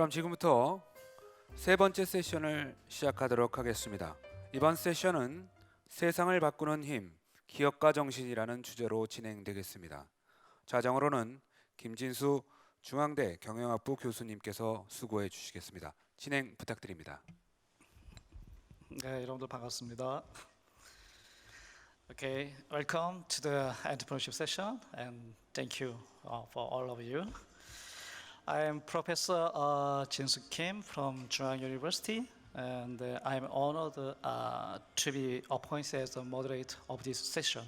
그럼 지금부터 세 번째 세션을 시작하도록 하겠습니다. 이번 세션은 세상을 바꾸는 힘, 기업가 정신이라는 주제로 진행되겠습니다. 자정으로는 김진수 중앙대 경영학부 교수님께서 수고해 주시겠습니다. 진행 부탁드립니다. 네, 여러분들 반갑습니다. Okay, welcome to the entrepreneurship session, and thank you for all of you. I am Professor Jinsoo Kim from Chung-Ang University, and I'm honored to be appointed as the moderator of this session.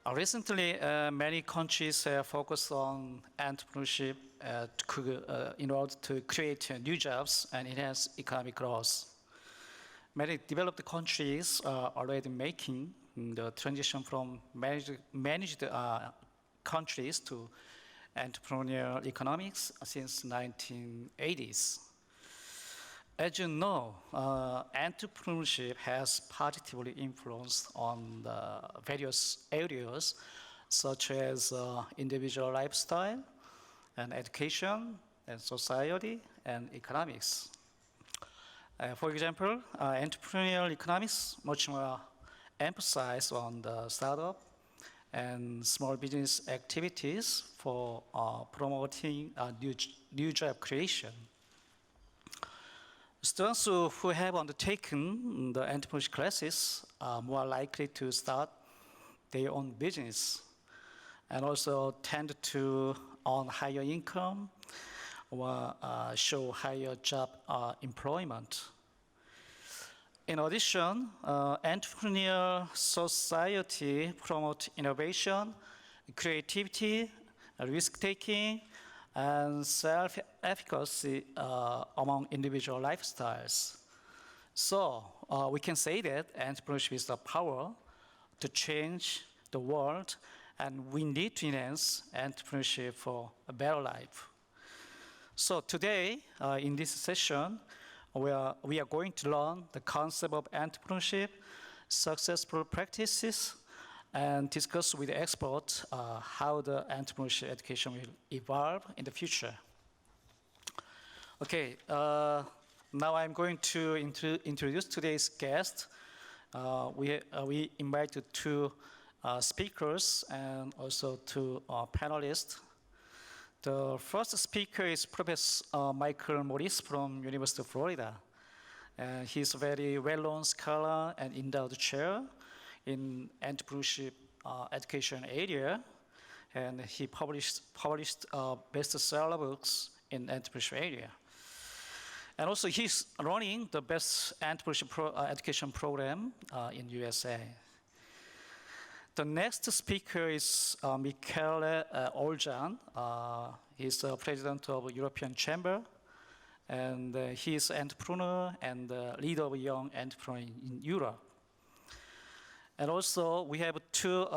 Recently, many countries have focused on entrepreneurship in order to create new jobs and enhance economic growth. Many developed countries are already making the transition from managed countries to entrepreneurial economics since 1980s. As you know, entrepreneurship has positively influenced on the various areas such as individual lifestyle and education and society and economics. For example, entrepreneurial economics much more emphasize on the startup and small business activities for promoting new job creation. Students who have undertaken the entrepreneurship classes are more likely to start their own business and also tend to earn higher income or show higher job employment. In addition, entrepreneurial society promote innovation, creativity, risk-taking, and self-efficacy among individual lifestyles. So we can say that entrepreneurship is the power to change the world, and we need to enhance entrepreneurship for a better life. So today, in this session, we are going to learn the concept of entrepreneurship, successful practices, and discuss with the experts how the entrepreneurship education will evolve in the future. Okay, now I'm going to introduce today's guest. We invited two speakers and also two panelists. The first speaker is Professor Michael Morris from University of Florida. He's a very well-known scholar and endowed chair in entrepreneurship education area, and he published bestseller books in entrepreneurship area. And also he's running the best entrepreneurship education program in USA. The next speaker is Michele Orzan. He's the president of European Chamber, and he is an entrepreneur and leader of young entrepreneurs in Europe. And also we have two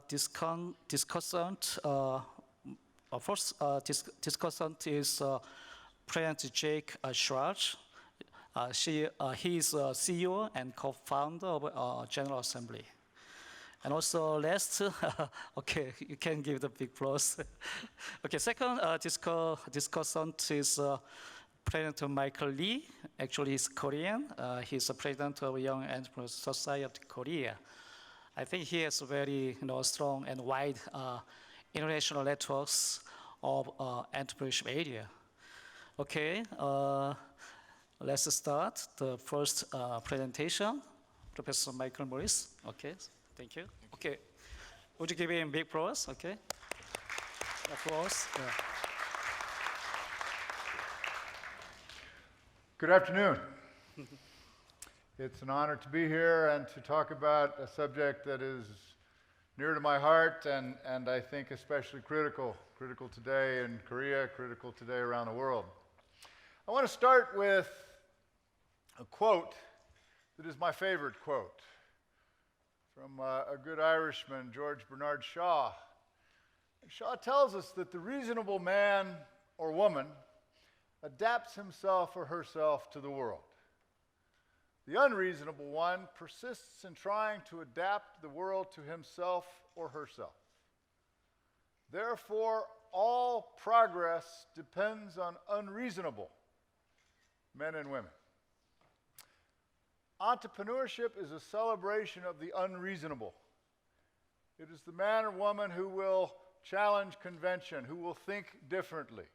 discussants. First discussant is President Jake Schwartz. He is CEO and co-founder of General Assembly. And also last, okay, you can give the big applause. Okay, second discussant is President Michael Lee. Actually, he's Korean. He's the president of Young Entrepreneurs Society of Korea. I think he has very strong and wide international networks of entrepreneurship area. Okay, let's start the first presentation. Professor Michael Morris. Okay. Thank you. Okay. Would you give him big applause? Okay. Applause. Yeah. Good afternoon. It's an honor to be here and to talk about a subject that is near to my heart and I think especially critical today in Korea, critical today around the world. I want to start with a quote that is my favorite quote, from a good Irishman, George Bernard Shaw. Shaw tells us that the reasonable man or woman adapts himself or herself to the world. The unreasonable one persists in trying to adapt the world to himself or herself. Therefore, all progress depends on unreasonable men and women. Entrepreneurship is a celebration of the unreasonable. It is the man or woman who will challenge convention, who will think differently.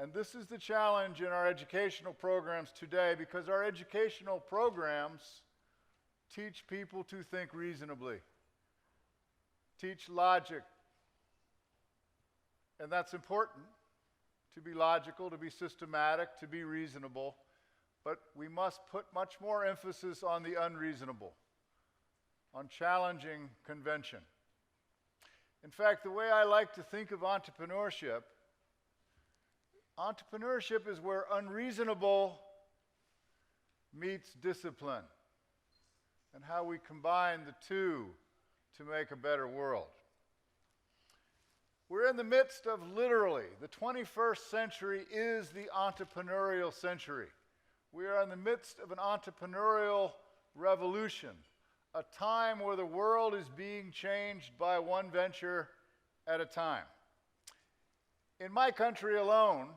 And this is the challenge in our educational programs today, because our educational programs teach people to think reasonably, teach logic. And that's important, to be logical, to be systematic, to be reasonable. But we must put much more emphasis on the unreasonable, on challenging convention. In fact, the way I like to think of entrepreneurship is where unreasonable meets discipline, and how we combine the two to make a better world. We're in the midst of literally, the 21st century is the entrepreneurial century. We are in the midst of an entrepreneurial revolution, a time where the world is being changed by one venture at a time. In my country alone,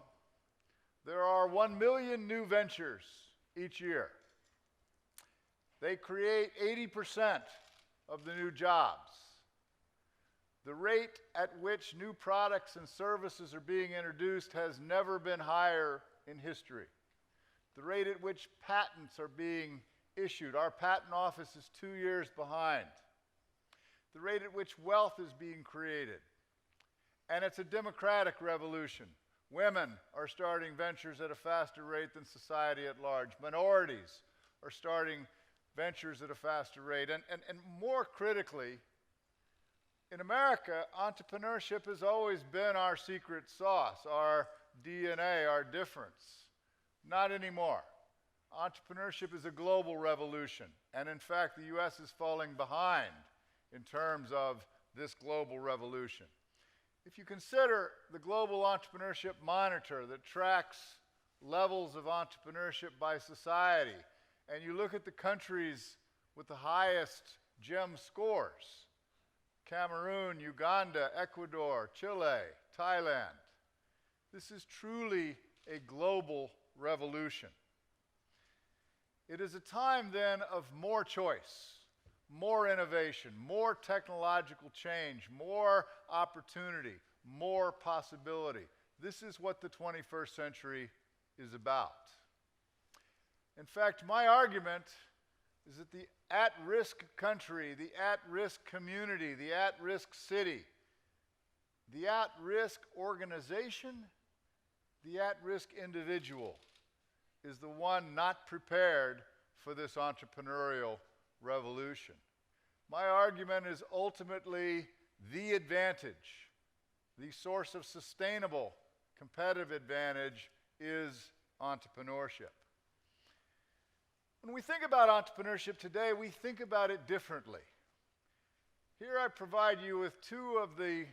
there are 1 million new ventures each year. They create 80% of the new jobs. The rate at which new products and services are being introduced has never been higher in history. The rate at which patents are being issued, our patent office is 2 years behind. The rate at which wealth is being created. And it's a democratic revolution. Women are starting ventures at a faster rate than society at large. Minorities are starting ventures at a faster rate. And more critically, in America, entrepreneurship has always been our secret sauce, our DNA, our difference. Not anymore. Entrepreneurship is a global revolution. And in fact, the US is falling behind in terms of this global revolution. If you consider the Global Entrepreneurship Monitor that tracks levels of entrepreneurship by society, and you look at the countries with the highest GEM scores, Cameroon, Uganda, Ecuador, Chile, Thailand, this is truly a global revolution. It is a time then of more choice, more innovation, more technological change, more opportunity, more possibility. This is what the 21st century is about. In fact, my argument is that the at-risk country, the at-risk community, the at-risk city, the at-risk organization, the at-risk individual is the one not prepared for this entrepreneurial revolution. My argument is ultimately the advantage, the source of sustainable competitive advantage is entrepreneurship. When we think about entrepreneurship today, we think about it differently. Here I provide you with two of the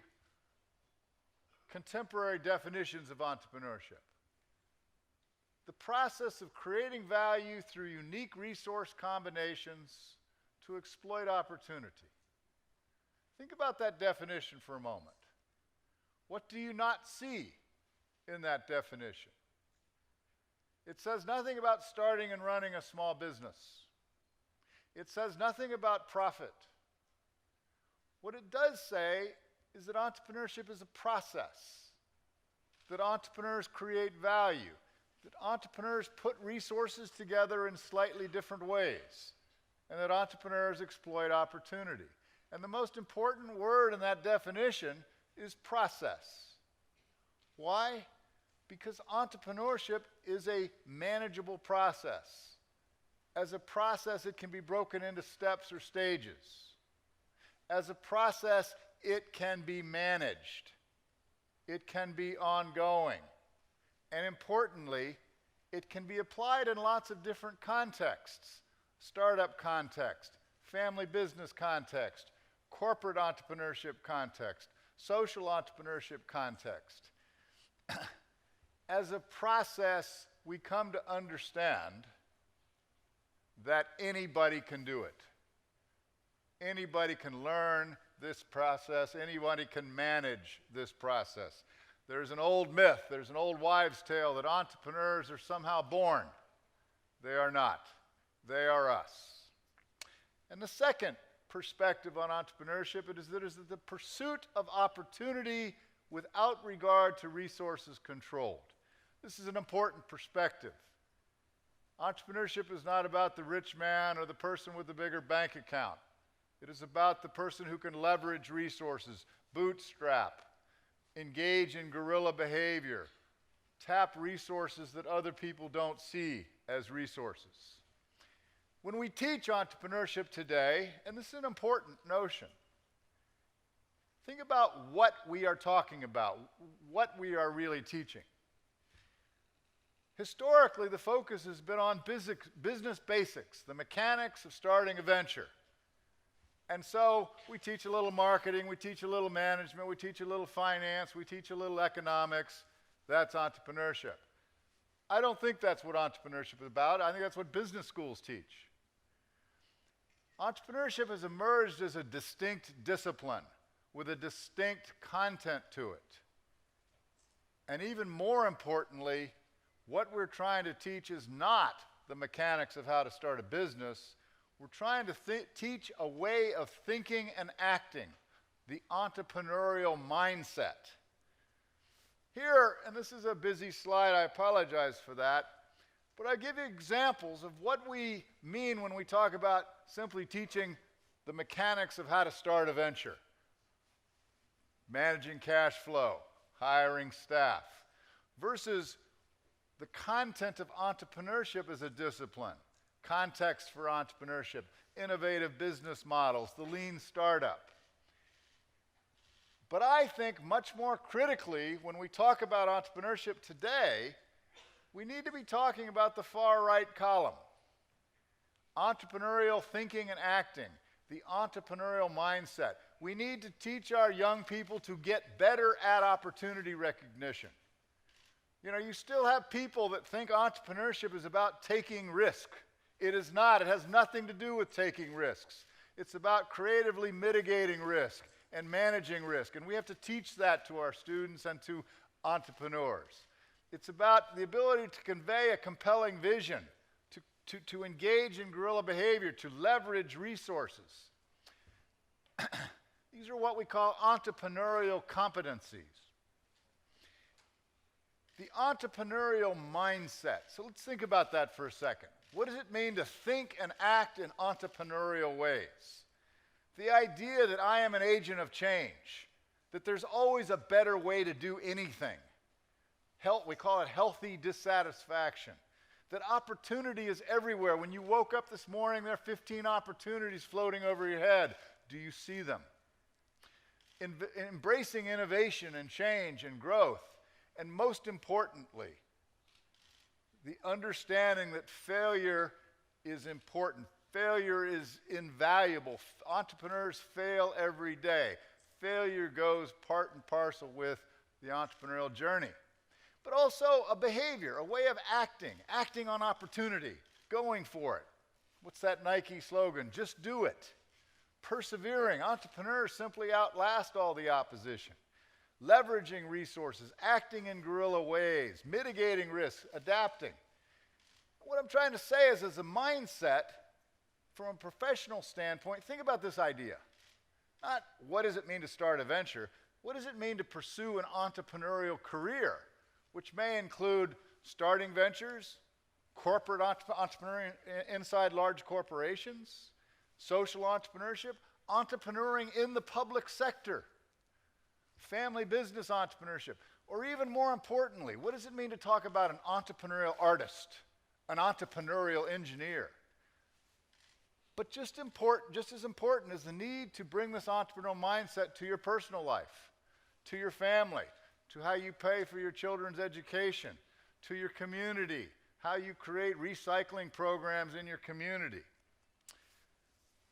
contemporary definitions of entrepreneurship. The process of creating value through unique resource combinations to exploit opportunity. Think about that definition for a moment. What do you not see in that definition? It says nothing about starting and running a small business. It says nothing about profit. What it does say is that entrepreneurship is a process, that entrepreneurs create value, that entrepreneurs put resources together in slightly different ways, and that entrepreneurs exploit opportunity. And the most important word in that definition is process. Why? Because entrepreneurship is a manageable process. As a process, it can be broken into steps or stages. As a process, it can be managed. It can be ongoing. And importantly, it can be applied in lots of different contexts. Startup context, family business context, corporate entrepreneurship context, social entrepreneurship context. As a process, we come to understand that anybody can do it. Anybody can learn, this process. Anybody can manage this process. There's an old myth, there's an old wives' tale that entrepreneurs are somehow born. They are not. They are us. And the second perspective on entrepreneurship is that it is the pursuit of opportunity without regard to resources controlled. This is an important perspective. Entrepreneurship is not about the rich man or the person with the bigger bank account. It is about the person who can leverage resources, bootstrap, engage in guerrilla behavior, tap resources that other people don't see as resources. When we teach entrepreneurship today, and this is an important notion, think about what we are talking about, what we are really teaching. Historically, the focus has been on business basics, the mechanics of starting a venture. And so we teach a little marketing, we teach a little management, we teach a little finance, we teach a little economics. That's entrepreneurship. I don't think that's what entrepreneurship is about. I think that's what business schools teach. Entrepreneurship has emerged as a distinct discipline with a distinct content to it. And even more importantly, what we're trying to teach is not the mechanics of how to start a business. We're trying to teach a way of thinking and acting, the entrepreneurial mindset. Here, and this is a busy slide, I apologize for that, but I give you examples of what we mean when we talk about simply teaching the mechanics of how to start a venture. Managing cash flow, hiring staff, versus the content of entrepreneurship as a discipline, context for entrepreneurship, innovative business models, the lean startup. But I think much more critically, when we talk about entrepreneurship today, we need to be talking about the far right column. Entrepreneurial thinking and acting, the entrepreneurial mindset. We need to teach our young people to get better at opportunity recognition. You know, you still have people that think entrepreneurship is about taking risk. It is not. It has nothing to do with taking risks. It's about creatively mitigating risk and managing risk. And we have to teach that to our students and to entrepreneurs. It's about the ability to convey a compelling vision, to engage in guerrilla behavior, to leverage resources. These are what we call entrepreneurial competencies. The entrepreneurial mindset. So let's think about that for a second. What does it mean to think and act in entrepreneurial ways? The idea that I am an agent of change, that there's always a better way to do anything. We call it healthy dissatisfaction. That opportunity is everywhere. When you woke up this morning, there are 15 opportunities floating over your head. Do you see them? Embracing innovation and change and growth. And most importantly, the understanding that failure is important. Failure is invaluable. Entrepreneurs fail every day. Failure goes part and parcel with the entrepreneurial journey. But also a behavior, a way of acting on opportunity, going for it. What's that Nike slogan? Just do it. Persevering. Entrepreneurs simply outlast all the opposition. Leveraging resources, acting in guerrilla ways, mitigating risks, adapting. What I'm trying to say is, as a mindset, from a professional standpoint, think about this idea. Not what does it mean to start a venture, what does it mean to pursue an entrepreneurial career, which may include starting ventures, corporate entrepreneuring inside large corporations, social entrepreneurship, entrepreneuring in the public sector, family business entrepreneurship, or even more importantly, what does it mean to talk about an entrepreneurial artist, an entrepreneurial engineer? But just as important is the need to bring this entrepreneurial mindset to your personal life, to your family, to how you pay for your children's education, to your community, how you create recycling programs in your community.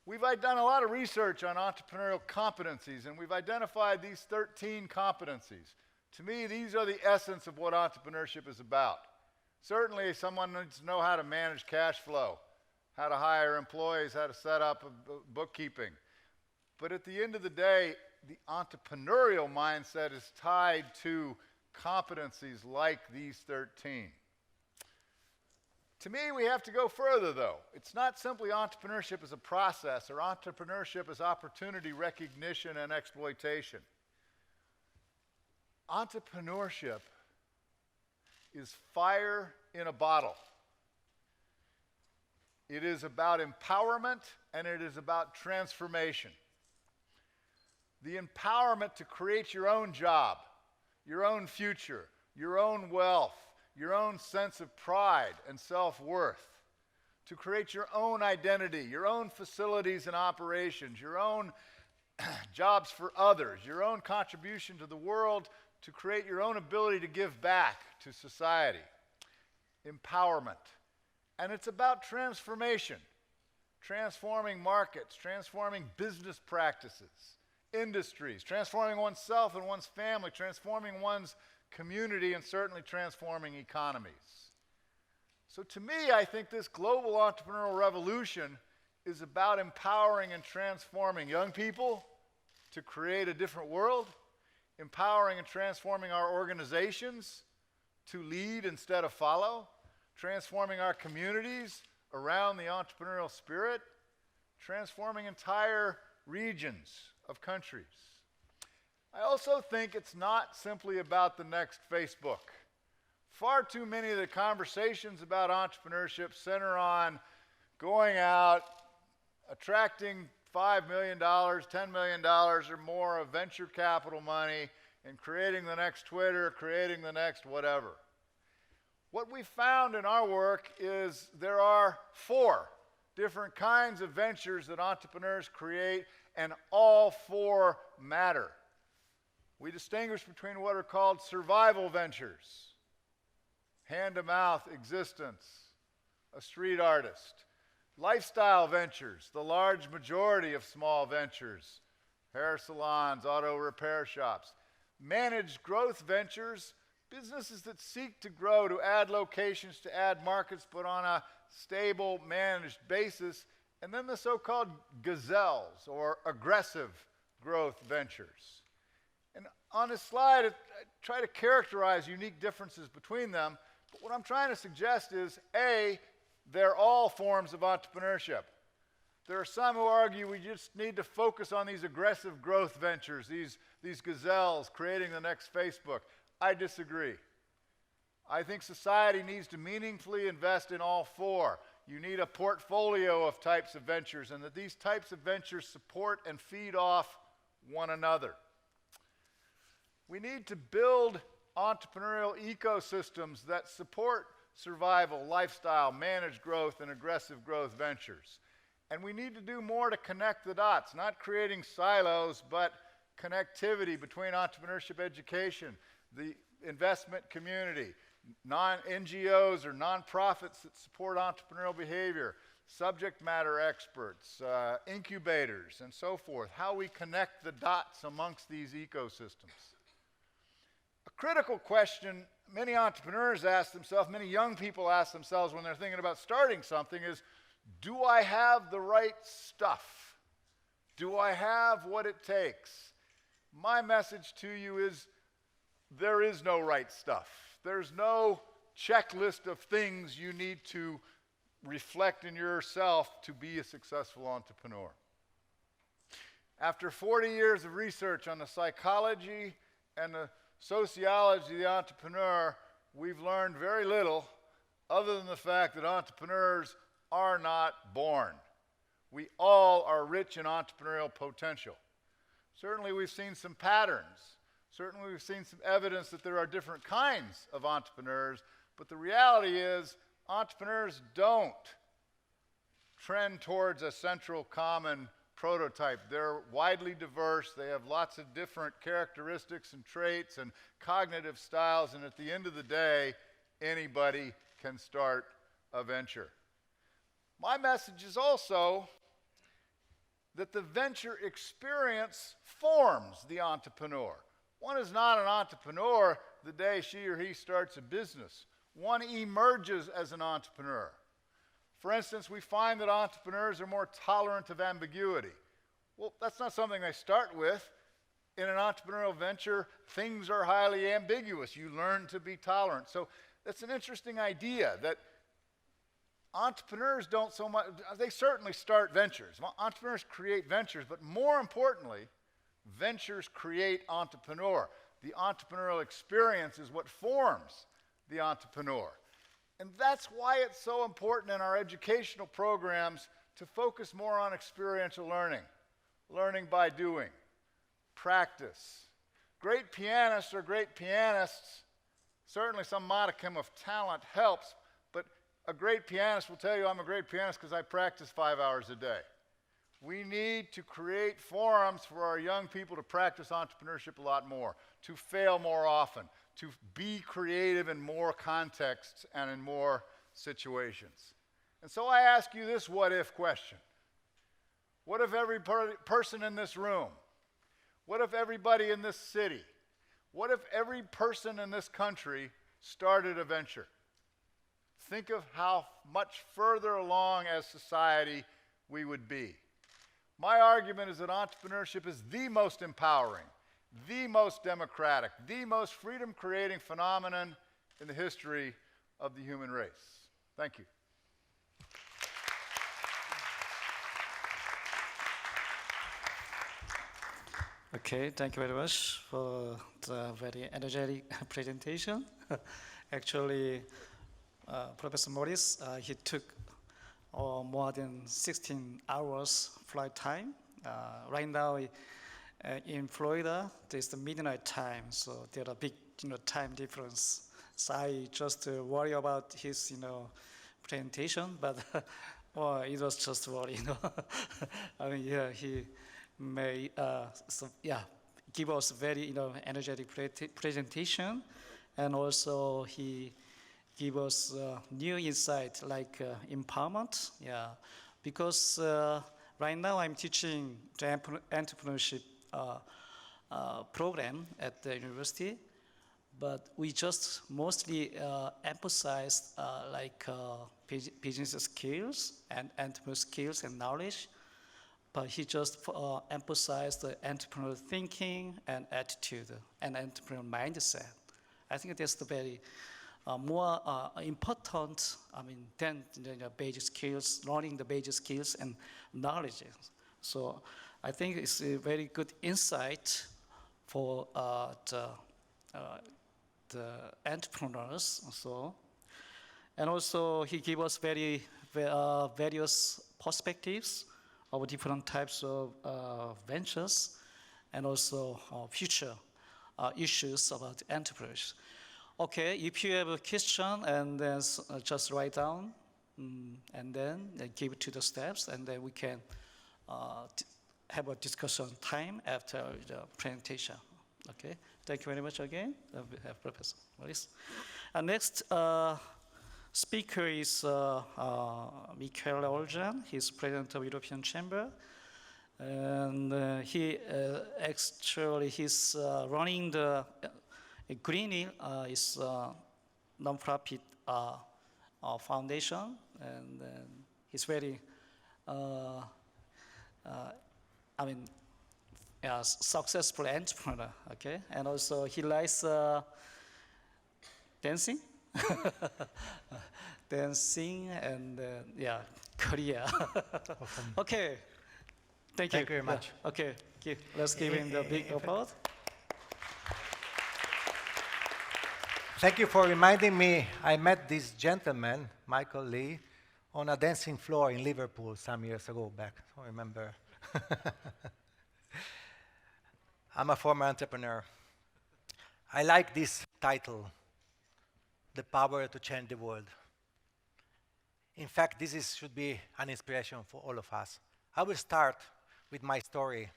We've done a lot of research on entrepreneurial competencies, and we've identified these 13 competencies. To me, these are the essence of what entrepreneurship is about. Certainly, someone needs to know how to manage cash flow, how to hire employees, how to set up bookkeeping. But at the end of the day, the entrepreneurial mindset is tied to competencies like these 13. To me, we have to go further, though. It's not simply entrepreneurship as a process or entrepreneurship as opportunity recognition and exploitation. Entrepreneurship is fire in a bottle. It is about empowerment and it is about transformation. The empowerment to create your own job, your own future, your own wealth, your own sense of pride and self-worth, to create your own identity, your own facilities and operations, your own jobs for others, your own contribution to the world, to create your own ability to give back to society. Empowerment. And it's about transformation, transforming markets, transforming business practices, industries, transforming oneself and one's family, transforming one's community, and certainly transforming economies. So to me, I think this global entrepreneurial revolution is about empowering and transforming young people to create a different world, empowering and transforming our organizations to lead instead of follow, transforming our communities around the entrepreneurial spirit, transforming entire regions of countries. I also think it's not simply about the next Facebook. Far too many of the conversations about entrepreneurship center on going out, attracting $5 million, $10 million or more of venture capital money, and creating the next Twitter, creating the next whatever. What we found in our work is there are 4 different kinds of ventures that entrepreneurs create, and all 4 matter. We distinguish between what are called survival ventures, hand-to-mouth existence, a street artist, lifestyle ventures, the large majority of small ventures, hair salons, auto repair shops, managed growth ventures, businesses that seek to grow, to add locations, to add markets, but on a stable, managed basis, and then the so-called gazelles, or aggressive growth ventures. And on this slide, I try to characterize unique differences between them, but what I'm trying to suggest is, A, they're all forms of entrepreneurship. There are some who argue we just need to focus on these aggressive growth ventures, these gazelles creating the next Facebook. I disagree. I think society needs to meaningfully invest in all 4. You need a portfolio of types of ventures, and that these types of ventures support and feed off one another. We need to build entrepreneurial ecosystems that support survival, lifestyle, managed growth, and aggressive growth ventures. And we need to do more to connect the dots, not creating silos, but connectivity between entrepreneurship education, the investment community, NGOs or nonprofits that support entrepreneurial behavior, subject matter experts, incubators, and so forth, how we connect the dots amongst these ecosystems. A critical question many entrepreneurs ask themselves, many young people ask themselves when they're thinking about starting something is, do I have the right stuff? Do I have what it takes? My message to you is there is no right stuff. There's no checklist of things you need to reflect in yourself to be a successful entrepreneur. After 40 years of research on the psychology and the sociology of the entrepreneur, we've learned very little other than the fact that entrepreneurs are not born. We all are rich in entrepreneurial potential. Certainly we've seen some patterns. Certainly we've seen some evidence that there are different kinds of entrepreneurs, but the reality is entrepreneurs don't trend towards a central common prototype. They're widely diverse. They have lots of different characteristics and traits and cognitive styles, and at the end of the day, anybody can start a venture. My message is also that the venture experience forms the entrepreneur. One is not an entrepreneur the day she or he starts a business. One emerges as an entrepreneur. For instance, we find that entrepreneurs are more tolerant of ambiguity. Well, that's not something they start with. In an entrepreneurial venture, things are highly ambiguous. You learn to be tolerant. So that's an interesting idea that entrepreneurs don't so much, they certainly start ventures. Entrepreneurs create ventures, but more importantly, ventures create entrepreneur. The entrepreneurial experience is what forms the entrepreneur. And that's why it's so important in our educational programs to focus more on experiential learning, learning by doing, practice. Great pianists are great pianists. Certainly some modicum of talent helps, but a great pianist will tell you, I'm a great pianist because I practice 5 hours a day. We need to create forums for our young people to practice entrepreneurship a lot more, to fail more often, to be creative in more contexts and in more situations. And so I ask you this what-if question. What if every person in this room, what if everybody in this city, what if every person in this country started a venture? Think of how much further along as society we would be. My argument is that entrepreneurship is the most empowering, the most democratic, the most freedom-creating phenomenon in the history of the human race. Thank you. Okay, thank you very much for the very energetic presentation. Actually, Professor Morris, he took more than 16 hours flight time. Right now in Florida, there's the midnight time, so there are big time difference. So I just worry about his presentation, but well, it was just worry, I mean, yeah, he may give us very energetic presentation, and also he give us new insight like empowerment. Yeah, because right now I'm teaching the entrepreneurship program at the university, but we just mostly emphasize business skills and entrepreneurial skills and knowledge. But he just emphasized the entrepreneurial thinking and attitude and entrepreneurial mindset. I think that's the very more important, than the basic skills, learning the basic skills and knowledge. So I think it's a very good insight for the entrepreneurs. Also. And also he gave us various perspectives of different types of ventures, and also future issues about entrepreneurs. Okay, if you have a question, and then just write down, and then give it to the steps, and then we can have a discussion time after the presentation. Okay, thank you very much again. We have Professor Morris. Next speaker is Michele Orzan. He's president of European Chamber, and he actually he's running the Green is non-profit foundation, and he's very successful entrepreneur. Okay, and also he likes dancing. Dancing and Korea. Awesome. Okay, thank you. Thank you very much. Yeah. Okay, let's give him the big applause. Thank you for reminding me. I met this gentleman, Michael Lee, on a dancing floor in Liverpool some years ago back. I remember. I'm a former entrepreneur. I like this title, The Power to Change the World. In fact, this should be an inspiration for all of us. I will start with my story.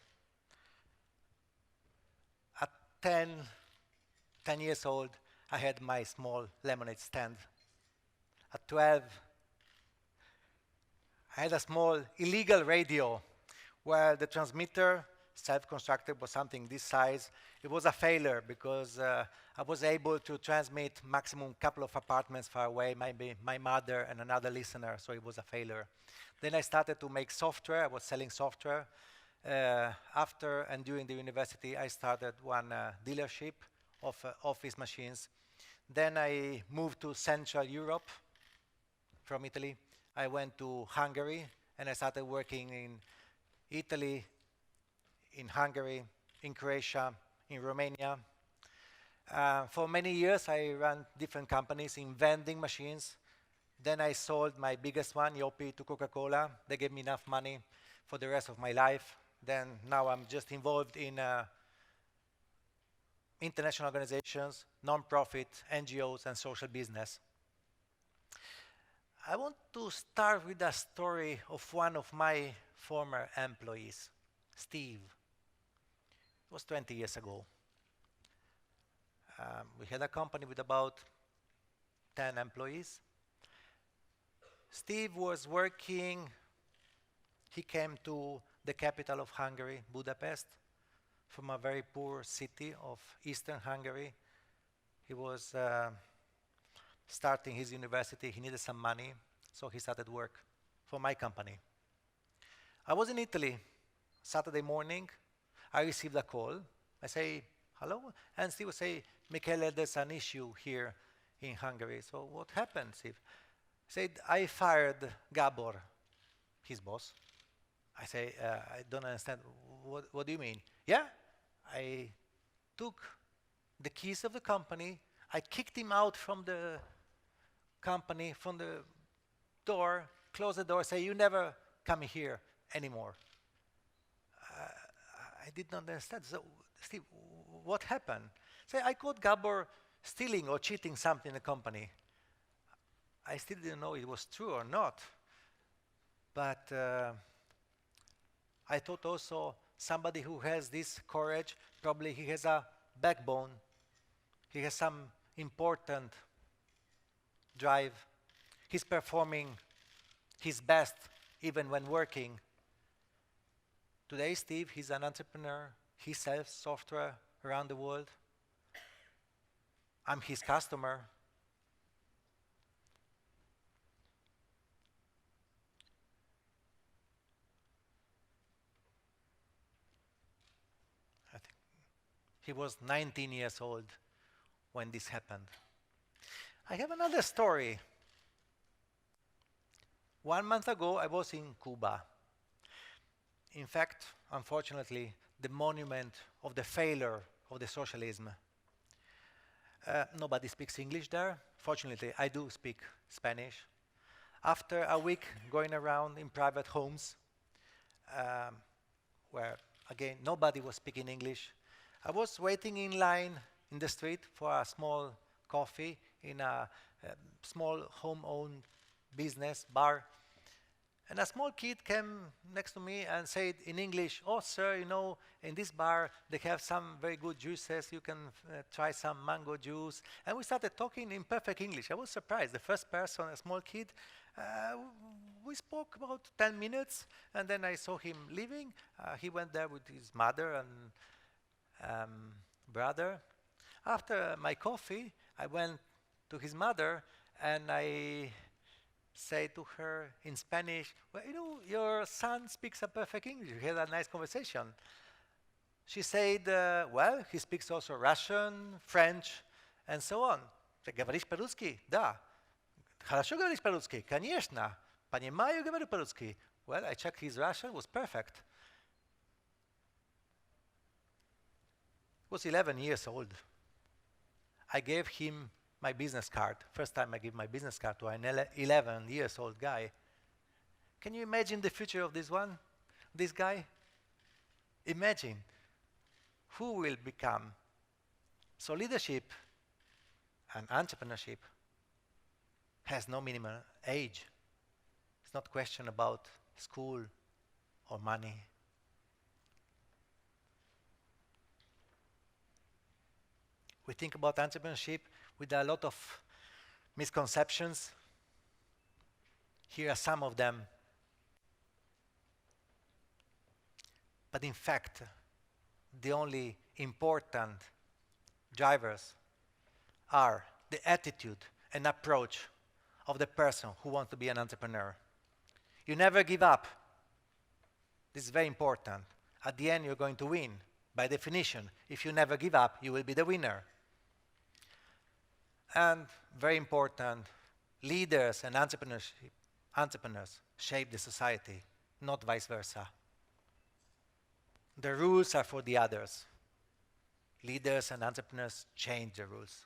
At 10 years old, I had my small lemonade stand. At 12, I had a small illegal radio where the transmitter, self-constructed, was something this size. It was a failure because I was able to transmit maximum couple of apartments far away, maybe my mother and another listener, so it was a failure. Then I started to make software. I was selling software, After and during the university, I started one dealership of office machines. Then I moved to Central Europe from Italy. I went to Hungary, and I started working in Italy, in Hungary, in Croatia, in Romania. For many years, I ran different companies in vending machines. Then I sold my biggest one, Yopi, to Coca-Cola. They gave me enough money for the rest of my life. Then now I'm just involved in international organizations, non-profit, NGOs, and social business. I want to start with a story of one of my former employees, Steve. It was 20 years ago. We had a company with about 10 employees. Steve was working, he came to the capital of Hungary, Budapest, from a very poor city of eastern Hungary. He was starting his university, he needed some money, so he started work for my company. I was in Italy, Saturday morning, I received a call. I say, hello? And Steve would say, Michele, there's an issue here in Hungary. So what happened, Steve? He said, I fired Gabor, his boss. I say, I don't understand. What do you mean? Yeah, I took the keys of the company. I kicked him out from the company, from the door, closed the door, say, you never come here anymore. I did not understand. So, Steve, what happened? Say, I caught Gabor stealing or cheating something in the company. I still didn't know it was true or not. But I thought also somebody who has this courage, probably he has a backbone. He has some important drive. He's performing his best even when working. Today, Steve, he's an entrepreneur. He sells software around the world. I'm his customer. I think he was 19 years old when this happened. I have another story. 1 month ago, I was in Cuba. In fact, unfortunately, the monument of the failure of the socialism. Nobody speaks English there. Fortunately, I do speak Spanish. After a week going around in private homes, where, again, nobody was speaking English, I was waiting in line in the street for a small coffee in a small home-owned business bar. And a small kid came next to me and said in English, oh, sir, you know, in this bar, they have some very good juices. You can try some mango juice. And we started talking in perfect English. I was surprised. The first person, a small kid, we spoke about 10 minutes, and then I saw him leaving. He went there with his mother and brother. After my coffee, I went to his mother, and I say to her in Spanish, well, you know, your son speaks a perfect English. We had a nice conversation. She said, well, he speaks also Russian, French, and so on. Говоришь по-русски? Да. Хорошо говоришь по-русски? Конечно. Понимаю, говорю по-русски. Well, I checked his Russian, was perfect. He was 11 years old. I gave him my business card. First time I give my business card to an 11 years old guy. Can you imagine the future of this guy? Imagine who will become. So leadership and entrepreneurship has no minimum age. It's not a question about school or money. We think about entrepreneurship with a lot of misconceptions. Here are some of them. But in fact, the only important drivers are the attitude and approach of the person who wants to be an entrepreneur. You never give up. This is very important. at the end you're going to win. By definition, if you never give up, you will be the winner. And very important, leaders and entrepreneurs shape the society, not vice versa. The rules are for the others. Leaders and entrepreneurs change the rules.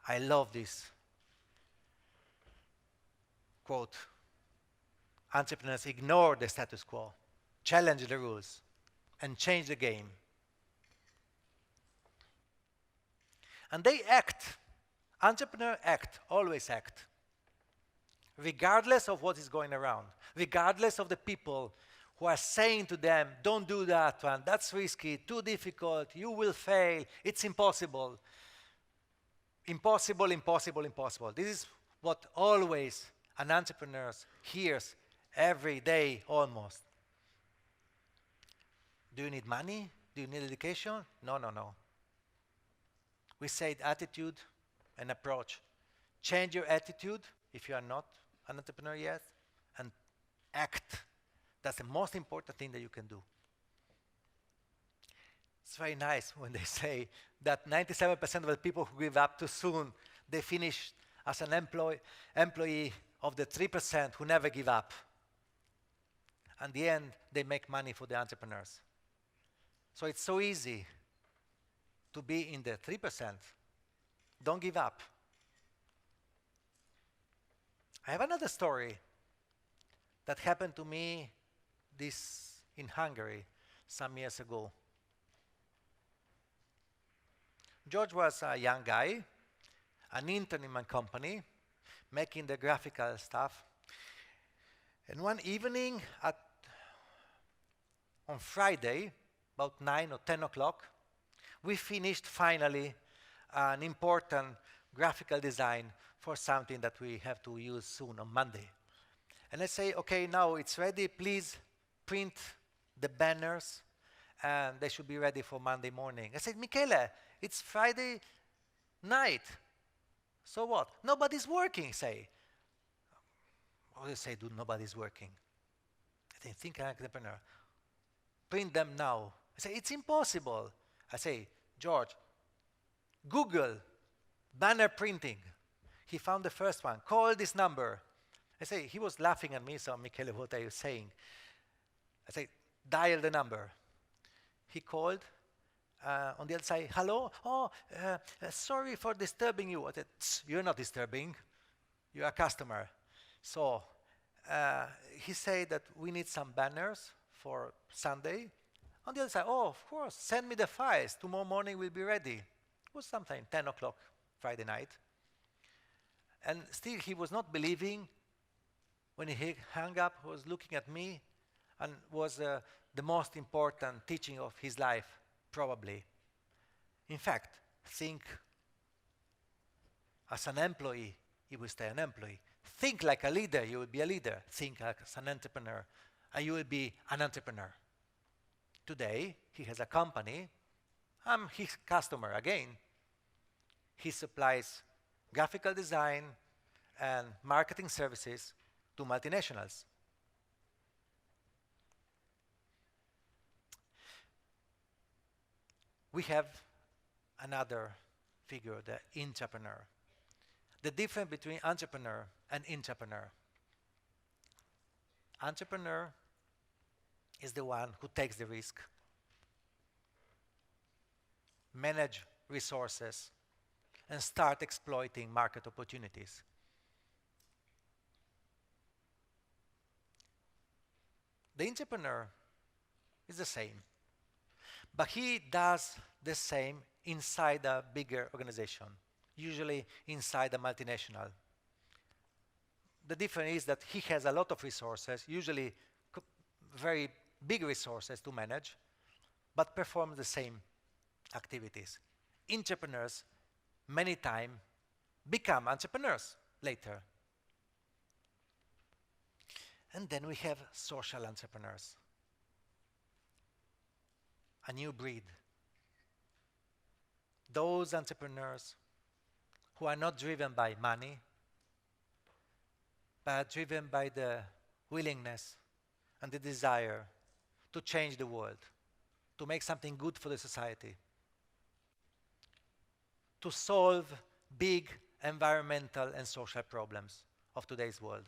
I love this quote. Entrepreneurs ignore the status quo, challenge the rules, and change the game. And they act. Entrepreneurs act, always act, regardless of what is going around, regardless of the people who are saying to them, don't do that one, that's risky, too difficult, you will fail, it's impossible. Impossible, impossible, impossible. This is what always an entrepreneur hears every day almost. Do you need money? Do you need education? No, no, no. We said attitude and approach. Change your attitude if you are not an entrepreneur yet, and act. That's the most important thing that you can do. It's very nice when they say that 97% of the people who give up too soon, they finish as an employee of the 3% who never give up. And the end, they make money for the entrepreneurs. So it's so easy to be in the 3%. Don't give up. I have another story that happened to me in Hungary some years ago. George was a young guy, an intern in my company, making the graphical stuff. And one evening on Friday, about 9 or 10 o'clock, we finished finally an important graphical design for something that we have to use soon on Monday. And I say, okay, now it's ready, please print the banners and they should be ready for Monday morning. I said, Michele, it's Friday night. So what? Nobody's working, say. What do you say, dude, nobody's working? I think I'm an entrepreneur. Print them now. I say, it's impossible. I say, George, Google banner printing. He found the first one. Call this number. I say, he was laughing at me, so Michele, what are you saying? I say, dial the number. He called. On the other side, hello? Oh, sorry for disturbing you. I said, you're not disturbing. You're a customer. So he said that we need some banners for Sunday. On the other side, oh, of course, send me the files. Tomorrow morning we'll be ready. It was sometime 10 o'clock Friday night. And still he was not believing. When he hung up, he was looking at me, and was the most important teaching of his life, probably. In fact, think as an employee, you will stay an employee. Think like a leader, you will be a leader. Think as an entrepreneur, and you will be an entrepreneur. Today, he has a company. I'm his customer again. He supplies graphical design and marketing services to multinationals. We have another figure, the intrapreneur. The difference between entrepreneur and intrapreneur. Entrepreneur is the one who takes the risk, manage resources, and start exploiting market opportunities. The entrepreneur is the same, but he does the same inside a bigger organization, usually inside a multinational. The difference is that he has a lot of resources, usually very big resources to manage, but perform the same activities. Entrepreneurs, many times, become entrepreneurs later. And then we have social entrepreneurs, a new breed. Those entrepreneurs who are not driven by money, but driven by the willingness and the desire to change the world, to make something good for the society, to solve big environmental and social problems of today's world.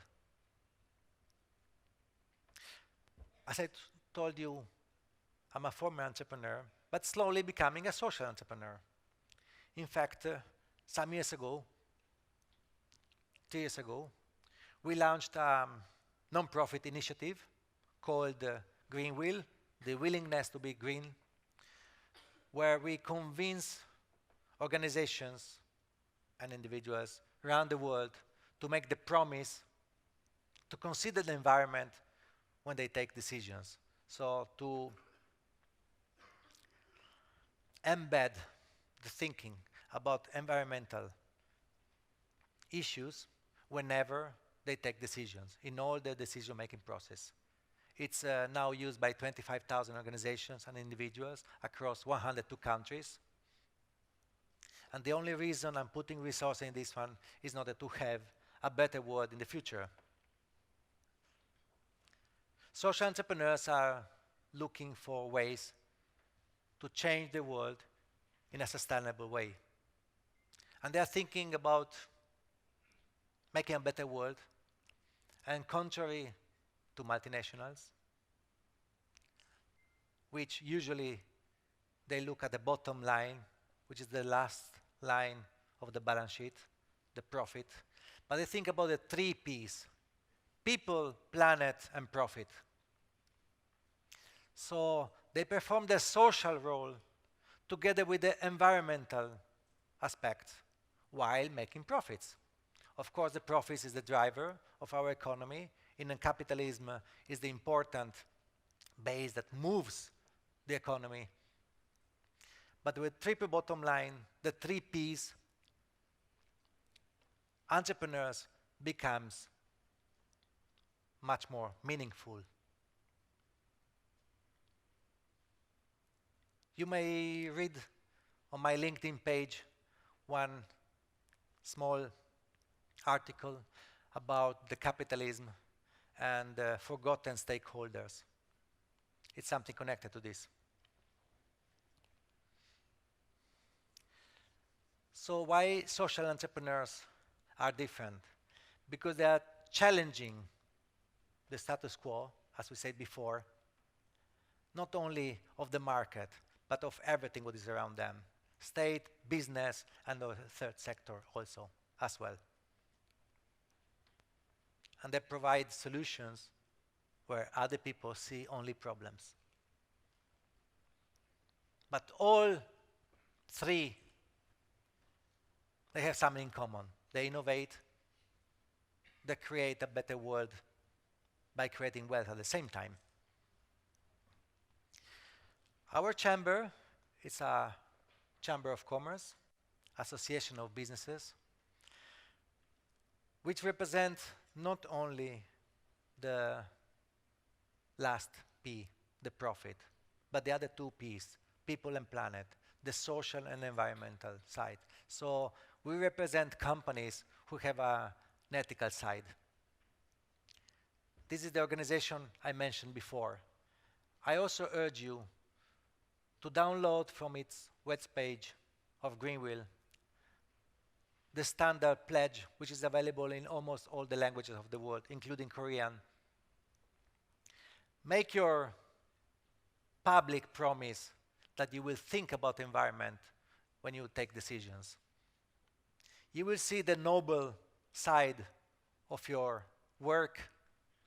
As I told you, I'm a former entrepreneur, but slowly becoming a social entrepreneur. In fact, some years ago, 3 years ago, we launched a non-profit initiative called Green Will, the willingness to be green, where we convince organizations and individuals around the world to make the promise to consider the environment when they take decisions. So to embed the thinking about environmental issues whenever they take decisions in all the decision-making process. It's now used by 25,000 organizations and individuals across 102 countries. And the only reason I'm putting resources in this one is in order to have a better world in the future. Social entrepreneurs are looking for ways to change the world in a sustainable way. And they are thinking about making a better world. And contrary to multinationals, which usually they look at the bottom line, which is the last line of the balance sheet, the profit, but they think about the 3 Ps: people, planet, and profit. So they perform their social role together with the environmental aspect while making profits. Of course, the profits is the driver of our economy. In capitalism is the important base that moves the economy. But with triple bottom line, the 3 Ps, entrepreneurs becomes much more meaningful. You may read on my LinkedIn page one small article about the capitalism and forgotten stakeholders. It's something connected to this. So why social entrepreneurs are different? Because they are challenging the status quo, as we said before, not only of the market, but of everything what is around them. State, business, and the third sector also, as well. And they provide solutions where other people see only problems. But all 3, they have something in common. They innovate, they create a better world by creating wealth at the same time. Our chamber is a chamber of commerce, association of businesses, which represent not only the last P, the profit, but the other 2 Ps, people and planet, the social and environmental side. So we represent companies who have an ethical side. This is the organization I mentioned before. I also urge you to download from its web page of Greenwill the standard pledge, which is available in almost all the languages of the world, including Korean. Make your public promise that you will think about the environment when you take decisions. You will see the noble side of your work,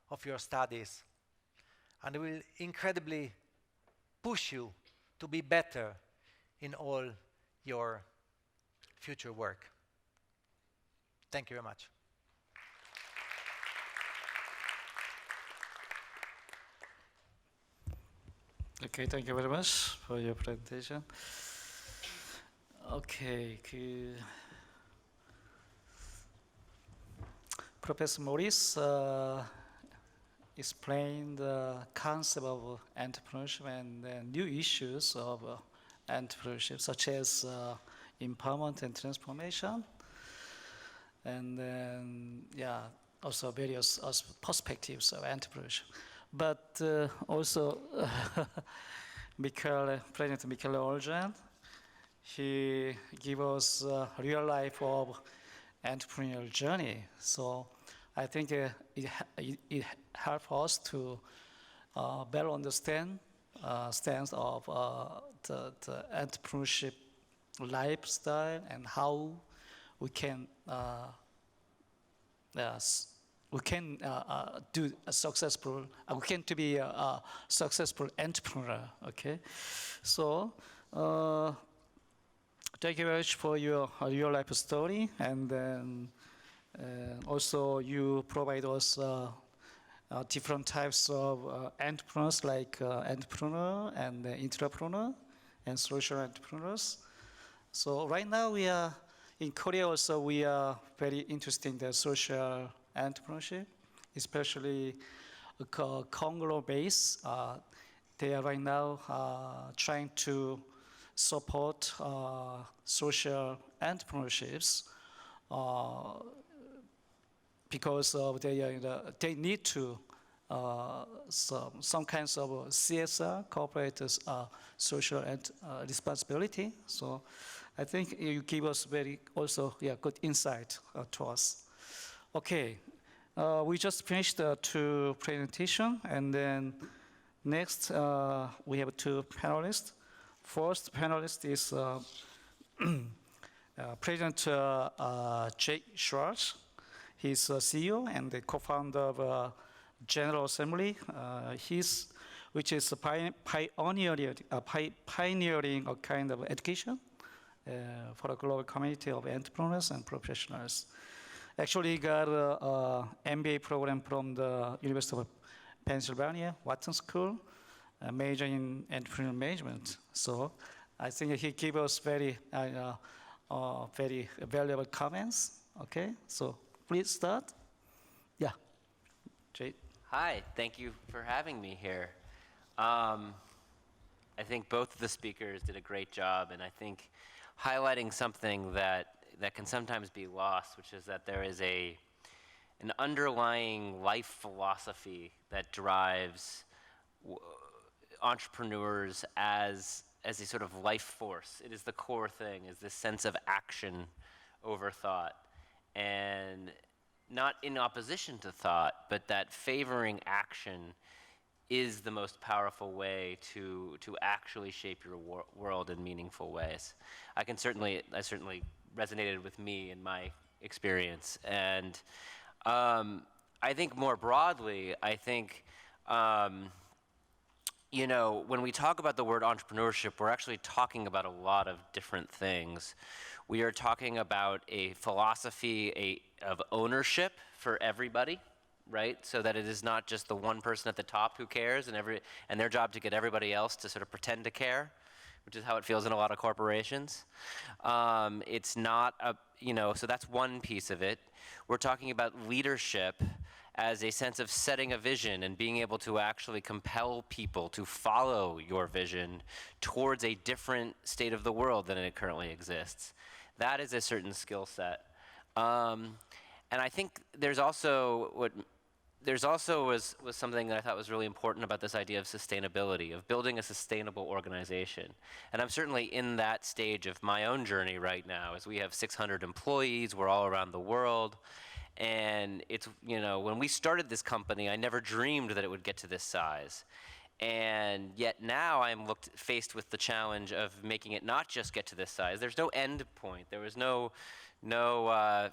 of your studies, and it will incredibly push you to be better in all your future work. Thank you very much. Okay, thank you very much for your presentation. Okay, Professor Morris explained the concept of entrepreneurship and new issues of entrepreneurship, such as empowerment and transformation, and then also various perspectives of entrepreneurship. But also President Michele Orzan, he gave us a real life of entrepreneurial journey. So I think it helped us to better understand stance of the entrepreneurship lifestyle and how we can do a successful. We can to be a successful entrepreneur. Okay, so thank you very much for your real life story, and then also you provide us different types of entrepreneurs, like entrepreneur and entrepreneur and social entrepreneurs. So right now we are in Korea also, we are very interested in the social entrepreneurship, especially conglomerates. They are right now trying to support social entrepreneurships because they need to some kinds of CSR, corporate social and responsibility. So I think you give us very also good insight to us. Okay, we just finished the two presentation, and then next we have two panelists. First panelist is President J. Schwartz. He's a CEO and the co-founder of General Assembly, which is pioneering a kind of education for a global community of entrepreneurs and professionals. Actually, he got an MBA program from the University of Pennsylvania, Wharton School, a major in entrepreneurial management. So I think he gave us very valuable comments. Okay, so please start. Yeah, Jay. Hi, thank you for having me here. I think both of the speakers did a great job, and I think highlighting something that can sometimes be lost, which is that there is an underlying life philosophy that drives entrepreneurs as a sort of life force. It is the core thing, is this sense of action over thought. And not in opposition to thought, but that favoring action is the most powerful way to actually shape your world in meaningful ways. I certainly resonated with me in my experience. And I think more broadly, when we talk about the word entrepreneurship, we're actually talking about a lot of different things. We are talking about a philosophy of ownership for everybody, right? So that it is not just the one person at the top who cares and their job to get everybody else to sort of pretend to care, which is how it feels in a lot of corporations. It's not so that's one piece of it. We're talking about leadership as a sense of setting a vision and being able to actually compel people to follow your vision towards a different state of the world than it currently exists. That is a certain skill set. And I think there's also was something that I thought was really important about this idea of sustainability, of building a sustainable organization. And I'm certainly in that stage of my own journey right now, as we have 600 employees, we're all around the world. And it's, when we started this company, I never dreamed that it would get to this size. And yet now I'm faced with the challenge of making it not just get to this size. There's no end point. There was no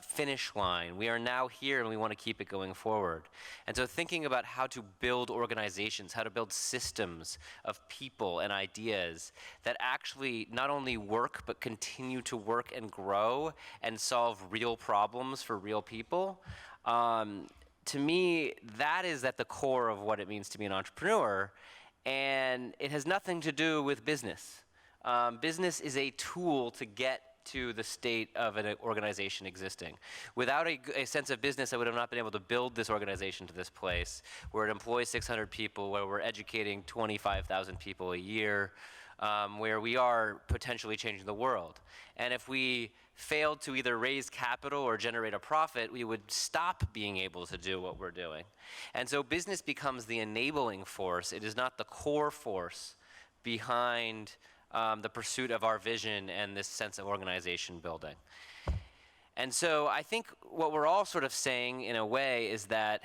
finish line. We are now here and we want to keep it going forward. And so thinking about how to build organizations, how to build systems of people and ideas that actually not only work but continue to work and grow and solve real problems for real people, to me, that is at the core of what it means to be an entrepreneur. And it has nothing to do with business. Business is a tool to get to the state of an organization existing. Without a sense of business, I would have not been able to build this organization to this place where it employs 600 people, where we're educating 25,000 people a year, where we are potentially changing the world. And if we failed to either raise capital or generate a profit, we would stop being able to do what we're doing. And so business becomes the enabling force. It is not the core force behind the pursuit of our vision and this sense of organization building. And so I think what we're all sort of saying in a way is that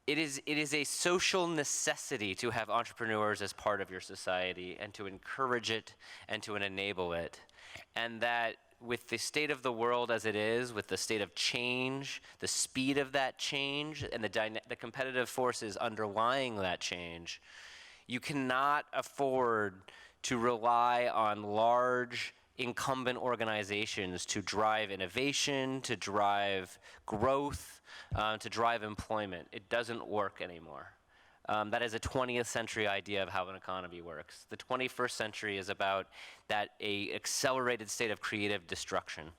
it is a social necessity to have entrepreneurs as part of your society and to encourage it and to enable it. And that with the state of the world as it is, with the state of change, the speed of that change, and the competitive forces underlying that change, you cannot afford to rely on large incumbent organizations to drive innovation, to drive growth, to drive employment. It doesn't work anymore. That is a 20th century idea of how an economy works. The 21st century is about that accelerated state of creative destruction.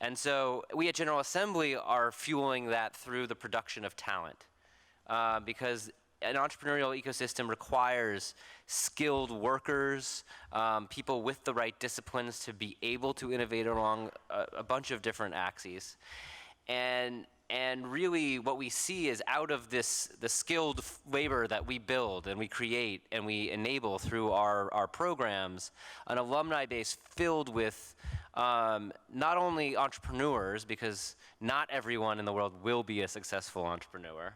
And so we at General Assembly are fueling that through the production of talent, because an entrepreneurial ecosystem requires skilled workers, people with the right disciplines to be able to innovate along a bunch of different axes. And really what we see is out of the skilled labor that we build and we create and we enable through our programs, an alumni base filled with not only entrepreneurs, because not everyone in the world will be a successful entrepreneur,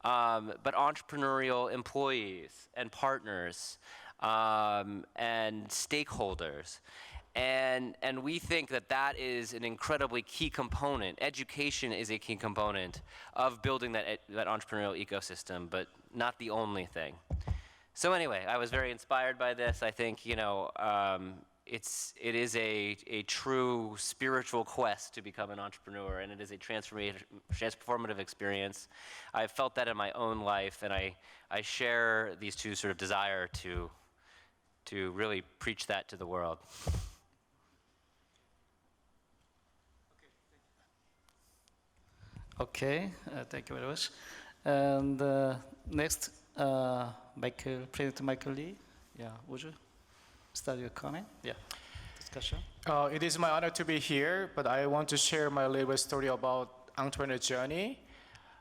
but entrepreneurial employees and partners and stakeholders. And we think that that is an incredibly key component. Education is a key component of building that entrepreneurial ecosystem, but not the only thing. So anyway, I was very inspired by this. I think, you know, it is a true spiritual quest to become an entrepreneur, and it is a transformative experience. I've felt that in my own life, and I share these two sort of desire to really preach that to the world. Okay, thank you very much. And next, President Michael Lee. Yeah, would you start your comment? Yeah, discussion. It is my honor to be here, but I want to share my little story about entrepreneur journey.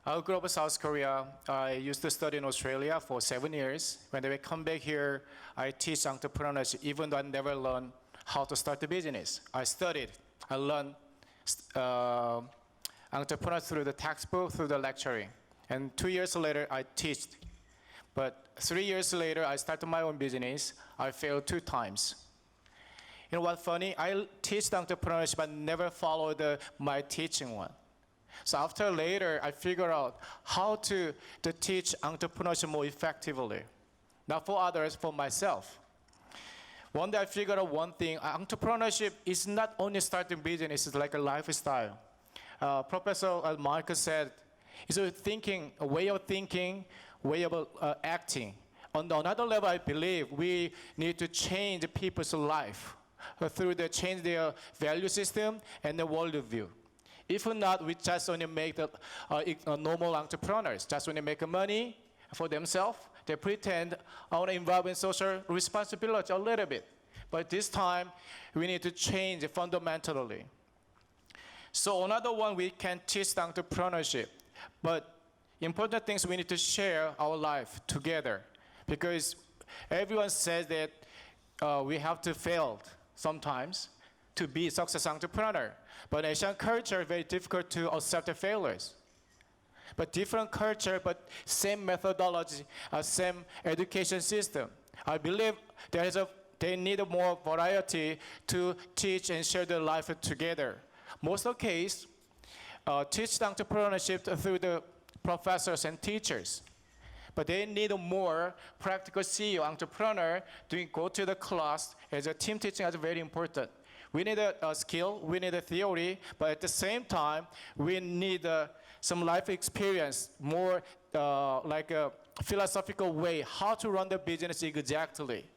I grew up in South Korea. I used to study in Australia for 7 years. When I come back here, I teach entrepreneurship, even though I never learned how to start a business. I learned entrepreneur through the textbook, through the lecturing. And 2 years later, I teach. But 3 years later, I started my own business. I failed 2 times. You know what's funny? I teach entrepreneurship, but never followed my teaching one. So after later, I figured out how to teach entrepreneurship more effectively. Not for others, for myself. One day I figured out one thing. Entrepreneurship is not only starting business, it's like a lifestyle. Professor Marcus said, it's a way of thinking, way of acting. On another level, I believe we need to change people's life through change their value system and the worldview. If not, we just only make the normal entrepreneurs, just only make money for themselves. They pretend I want to involve in social responsibility a little bit. But this time, we need to change fundamentally. So another one, we can teach entrepreneurship. But important things, we need to share our life together. Because everyone says that we have to fail sometimes to be a success entrepreneur. But Asian culture is very difficult to accept the failures. But different culture, but same methodology, same education system. I believe they need more variety to teach and share their life together. Most of the case, teach entrepreneurship through the professors and teachers. But they need more practical CEO, entrepreneur, to go to the class as a team teaching is very important. We need a skill, we need a theory, but at the same time, we need some life experience, more like a philosophical way, how to run the business exactly.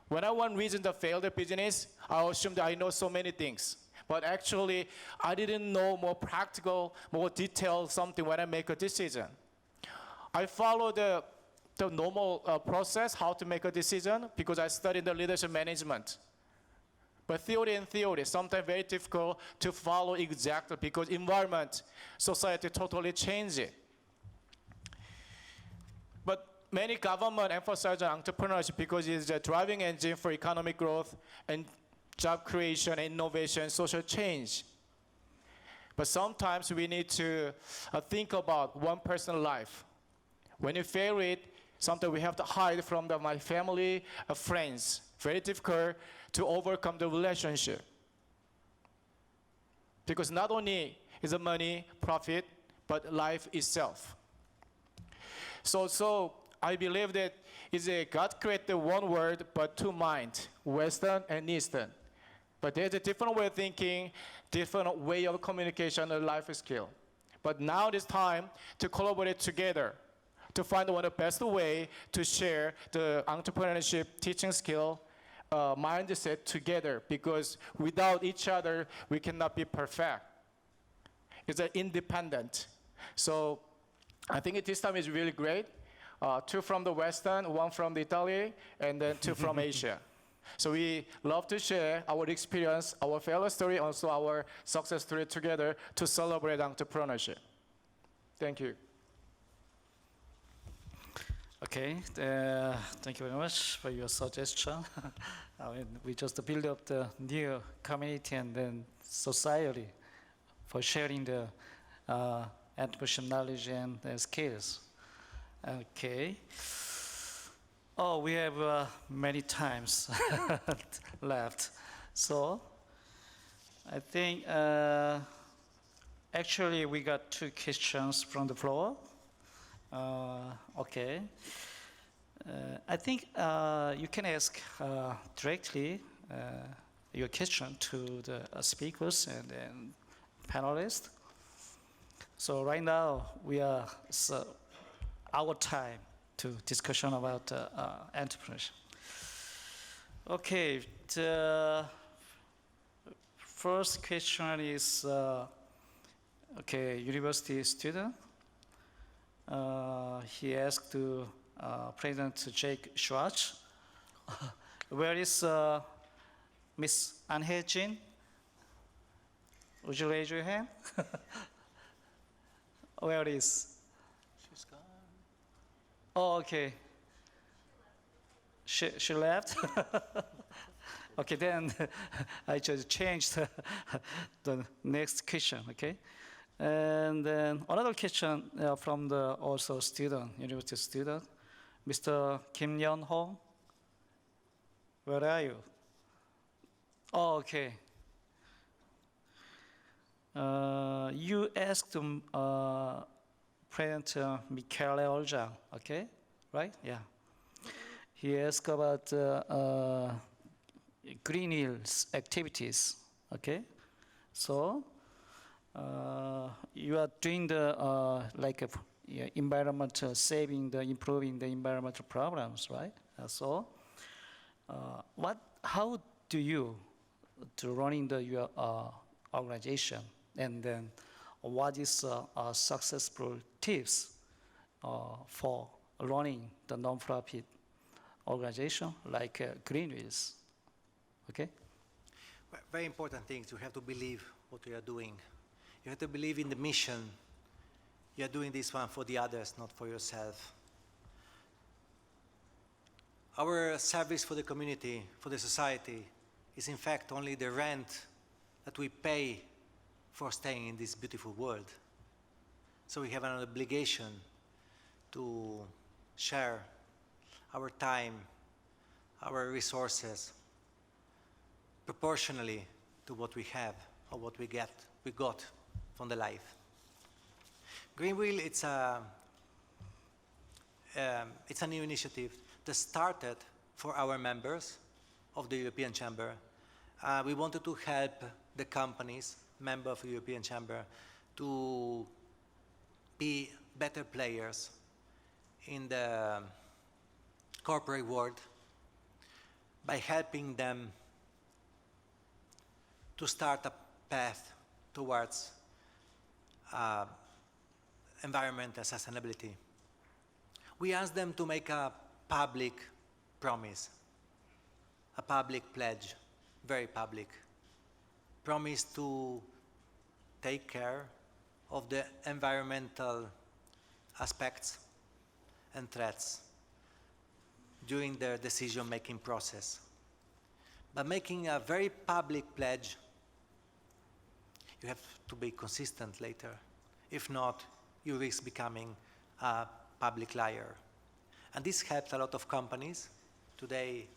When I one reason to fail the business, I assumed I know so many things. But actually, I didn't know more practical, more detailed something when I make a decision. I follow the the normal process, how to make a decision, because I studied the leadership management. But theory, sometimes very difficult to follow exactly because environment, society totally change it. But many government emphasize on entrepreneurship because it's a driving engine for economic growth and job creation, innovation, social change. But sometimes we need to think about one person's life. When you fail it, sometimes we have to hide from my family, friends. Very difficult to overcome the relationship. Because not only is the money, profit, but life itself. So I believe that it's a God created one world, but two minds, Western and Eastern. But there's a different way of thinking, different way of communication and life skill. But now it's time to collaborate together to find one of the best way to share the entrepreneurship teaching skill, mindset together, because without each other, we cannot be perfect. It's independent. So I think this time is really great. Two from the Western, one from the Italy, and then two from Asia. So we love to share our experience, our failure story, also our success story together to celebrate entrepreneurship. Thank you. Okay, thank you very much for your suggestion. I mean, we just build up the new community and then society for sharing the entrepreneurship knowledge and skills. Okay. Oh, we have many times left. So I think actually we got two questions from the floor. Okay. I think you can ask directly your question to the speakers and then panelists. So right now we are our time to discussion about entrepreneurship. Okay, the first question is okay, university student. He asked to President Jake Schwartz, where is Miss Anhe-Jin? Would you raise your hand? Where is? She's gone. Oh, okay. She left? Okay, then I just changed the next question, okay? And then another question from the also student, university student, Mr. Kim Yeon-ho. Where are you? Oh, okay. You asked President Michele Orzan, okay? Right? Yeah. He asked about Green Hills activities, okay? So, you are doing the like environmental saving, improving the environmental programs, right? So, how do you running your organization, and then what is successful tips for running the non-profit organization like Greenwheels? Okay. Very important things. You have to believe what you are doing. You have to believe in the mission. You are doing this one for the others, not for yourself. Our service for the community, for the society, is in fact only the rent that we pay for staying in this beautiful world. So we have an obligation to share our time, our resources, proportionally to what we have or what we got from the life. Greenwheel, it's a new initiative that started for our members of the European Chamber. We wanted to help the companies, members of the European Chamber, to be better players in the corporate world by helping them to start a path towards environmental sustainability. We ask them to make a public promise, a public pledge, very public. Promise to take care of the environmental aspects and threats during their decision-making process. But making a very public pledge, you have to be consistent later. If not, you risk becoming a public liar. And this helps a lot of companies. Today,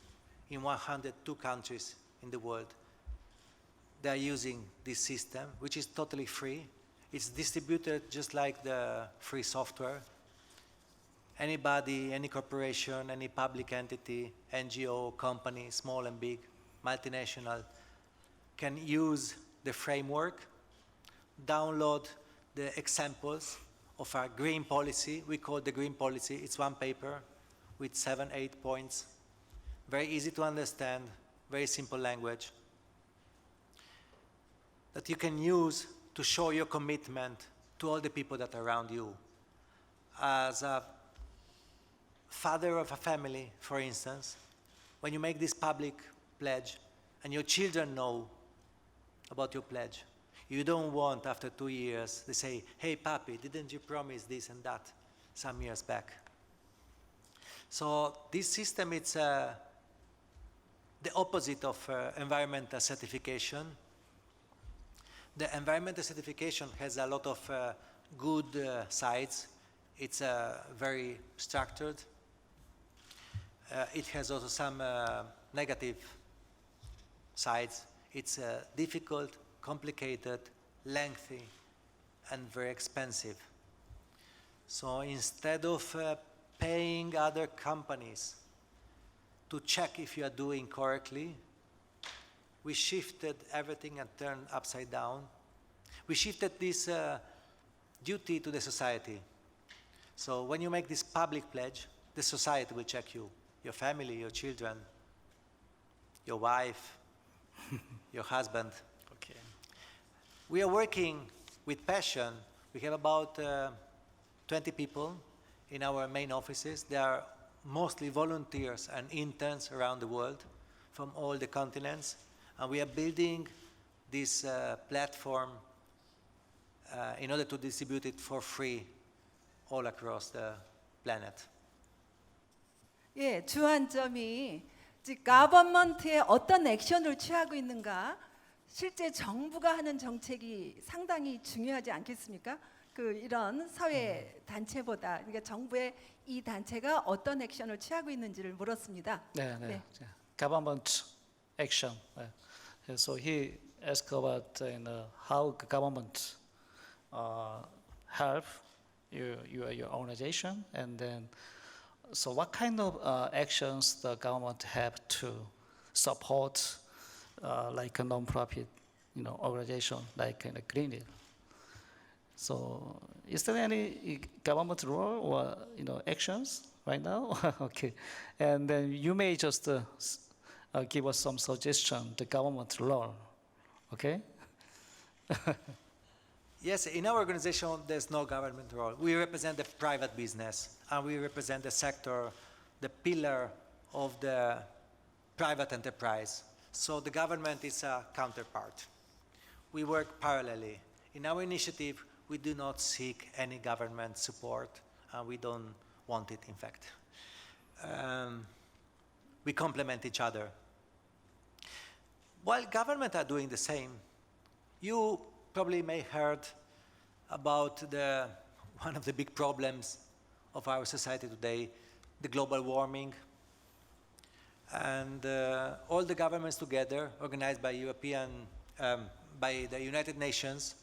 in 102 countries in the world, they are using this system, which is totally free. It's distributed just like the free software. Anybody, any corporation, any public entity, NGO, company, small and big, multinational, can use the framework, download the examples of our green policy. We call it the green policy. It's one paper with 7, 8 points. Very easy to understand, very simple language that you can use to show your commitment to all the people that are around you. As a father of a family, for instance, when you make this public pledge and your children know about your pledge, you don't want after 2 years they say, hey papi, didn't you promise this and that some years back? So this system, it's the opposite of environmental certification. The environmental certification has a lot of good sides. It's very structured. It has also some negative sides. It's difficult, complicated, lengthy, and very expensive. So instead of paying other companies to check if you are doing correctly, we shifted everything and turned upside down. We shifted this duty to the society. So when you make this public pledge, the society will check you, your family, your children, your wife, your husband. Okay. We are working with passion. We have about 20 people in our main offices. They are mostly volunteers and interns around the world from all the continents. And we are building this platform in order to distribute it for free all across the planet. 예, 주안점이 즉 가버먼트에 어떤 액션을 취하고 있는가, 실제 정부가 하는 정책이 상당히 중요하지 않겠습니까? 이런 사회 단체보다, 그러니까 정부의 이 단체가 어떤 액션을 취하고 있는지를 물었습니다. 네, 네. 네. Government action. So he asked about how the government help your organization, and then so what kind of actions the government have to support like a non-profit organization like Green Deal. So is there any government role or actions right now? Okay, and then you may just give us some suggestion, the government role, okay? Yes, in our organization, there's no government role. We represent the private business, and we represent the sector, the pillar of the private enterprise. So the government is a counterpart. We work parallelly. In our initiative, we do not seek any government support, and we don't want it, in fact. We complement each other. While governments are doing the same, you probably may heard about one of the big problems of our society today, the global warming. And all the governments together, organized by by the United Nations,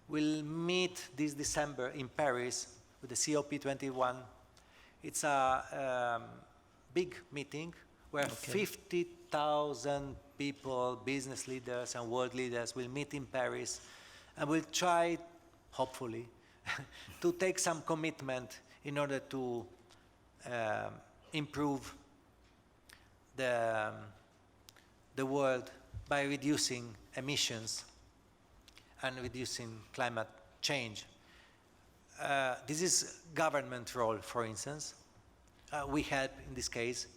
will meet this December in Paris with the COP21. It's a big meeting where 50,000 people, business leaders and world leaders will meet in Paris and will try, hopefully, to take some commitment in order to improve the world by reducing emissions and reducing climate change. This is government role, for instance. we help, in this case,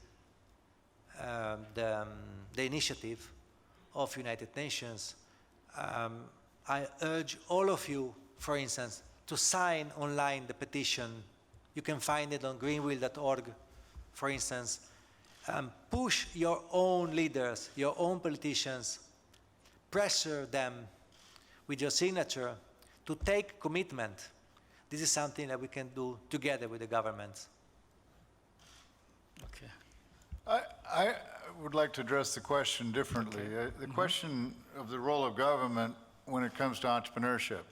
the initiative of United Nations. I urge all of you, for instance, to sign online the petition. You can find it on greenwheel.org, for instance. Push your own leaders, your own politicians, pressure them with your signature to take commitment. This is something that we can do together with the governments. Okay. I would like to address the question differently. The question of the role of government when it comes to entrepreneurship.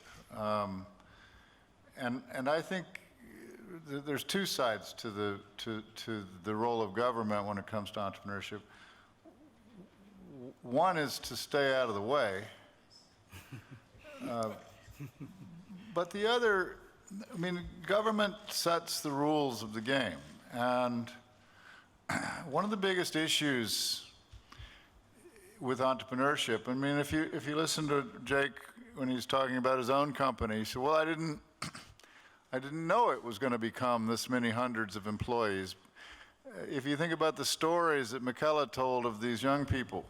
And I think there's two sides to the role of government when it comes to entrepreneurship. One is to stay out of the way. But the other, I mean, government sets the rules of the game. And one of the biggest issues with entrepreneurship, I mean, if you listen to Jake when he's talking about his own company, he said, well, I didn't know it was going to become this many hundreds of employees. If you think about the stories that Michele told of these young people,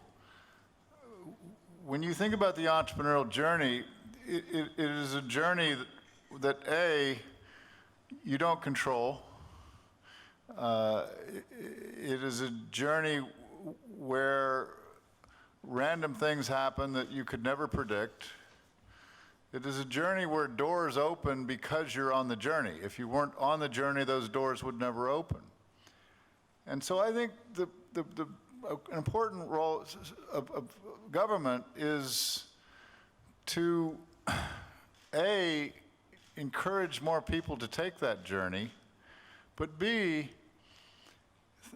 when you think about the entrepreneurial journey, it is a journey that A, you don't control. It is a journey where random things happen that you could never predict. It is a journey where doors open because you're on the journey. If you weren't on the journey, those doors would never open. And so I think an important role of government is to, A, encourage more people to take that journey, but B,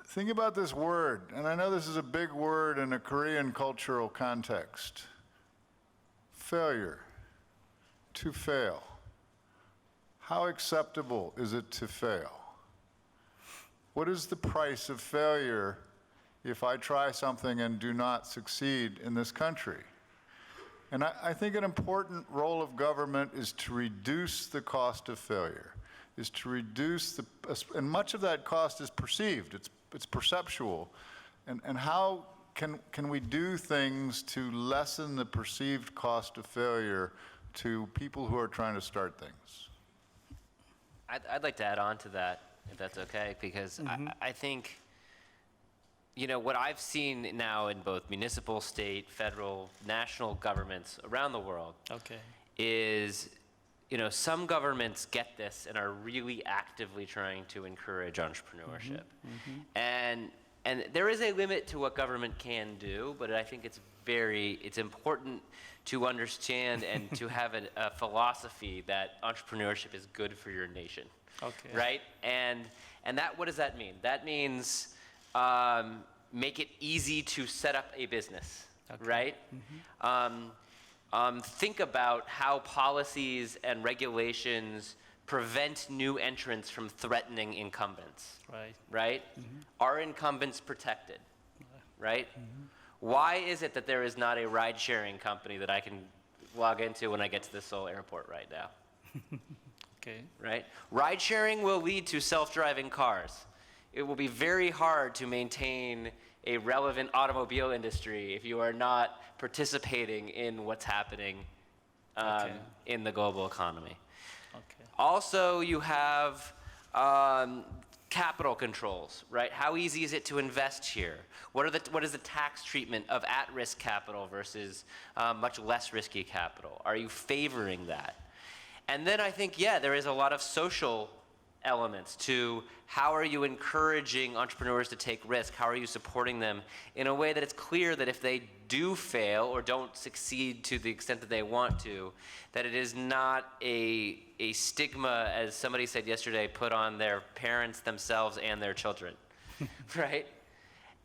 think about this word, and I know this is a big word in a Korean cultural context. Failure. To fail. How acceptable is it to fail? What is the price of failure if I try something and do not succeed in this country? And I think an important role of government is to reduce the cost of failure, is to reduce and much of that cost is perceived, it's perceptual. And how can we do things to lessen the perceived cost of failure to people who are trying to start things? I'd like to add on to that, if that's okay, because I think, you know, what I've seen now in both municipal, state, federal, national governments around the world is, you know, some governments get this and are really actively trying to encourage entrepreneurship. And there is a limit to what government can do, but I think it's important to understand and to have a philosophy that entrepreneurship is good for your nation, right? And that, what does that mean? That means make it easy to set up a business, right? Think about how policies and regulations prevent new entrants from threatening incumbents, right? Are incumbents protected, right? Why is it that there is not a ride-sharing company that I can log into when I get to the Seoul airport right now? Right? Ride-sharing will lead to self-driving cars. It will be very hard to maintain a relevant automobile industry if you are not participating in what's happening in the global economy. Also, you have capital controls, right? How easy is it to invest here? What is the tax treatment of at-risk capital versus much less risky capital? Are you favoring that? And then I think, yeah, there is a lot of social elements to how are you encouraging entrepreneurs to take risk? How are you supporting them in a way that it's clear that if they do fail or don't succeed to the extent that they want to, that it is not a stigma, as somebody said yesterday, put on their parents, themselves, and their children, right?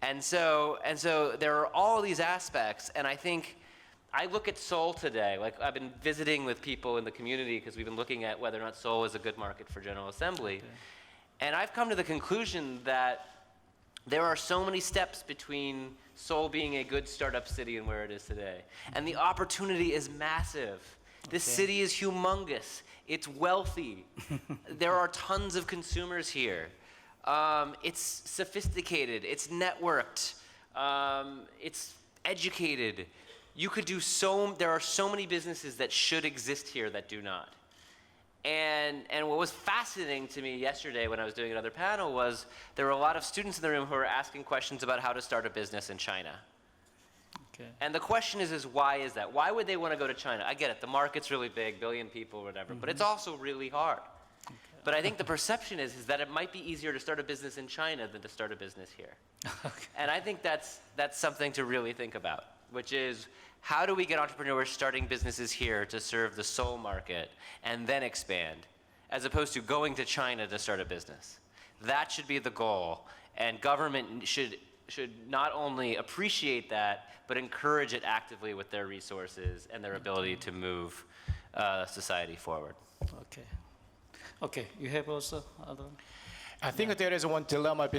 And so there are all these aspects, and I think I look at Seoul today, like I've been visiting with people in the community because we've been looking at whether or not Seoul is a good market for General Assembly. And I've come to the conclusion that there are so many steps between Seoul being a good startup city and where it is today. And the opportunity is massive. This city is humongous. It's wealthy. There are tons of consumers here. It's sophisticated, it's networked, it's educated. You could do there are so many businesses that should exist here that do not. And what was fascinating to me yesterday when I was doing another panel was there were a lot of students in the room who were asking questions about how to start a business in China. Okay. And the question is why is that? Why would they want to go to China? I get it, the market's really big, billion people, whatever, but it's also really hard. But I think the perception is that it might be easier to start a business in China than to start a business here. And I think that's something to really think about, which is how do we get entrepreneurs starting businesses here to serve the Seoul market and then expand, as opposed to going to China to start a business? That should be the goal, and government should not only appreciate that, but encourage it actively with their resources and their ability to move society forward. Okay. Okay, you have also other? I think there is one dilemma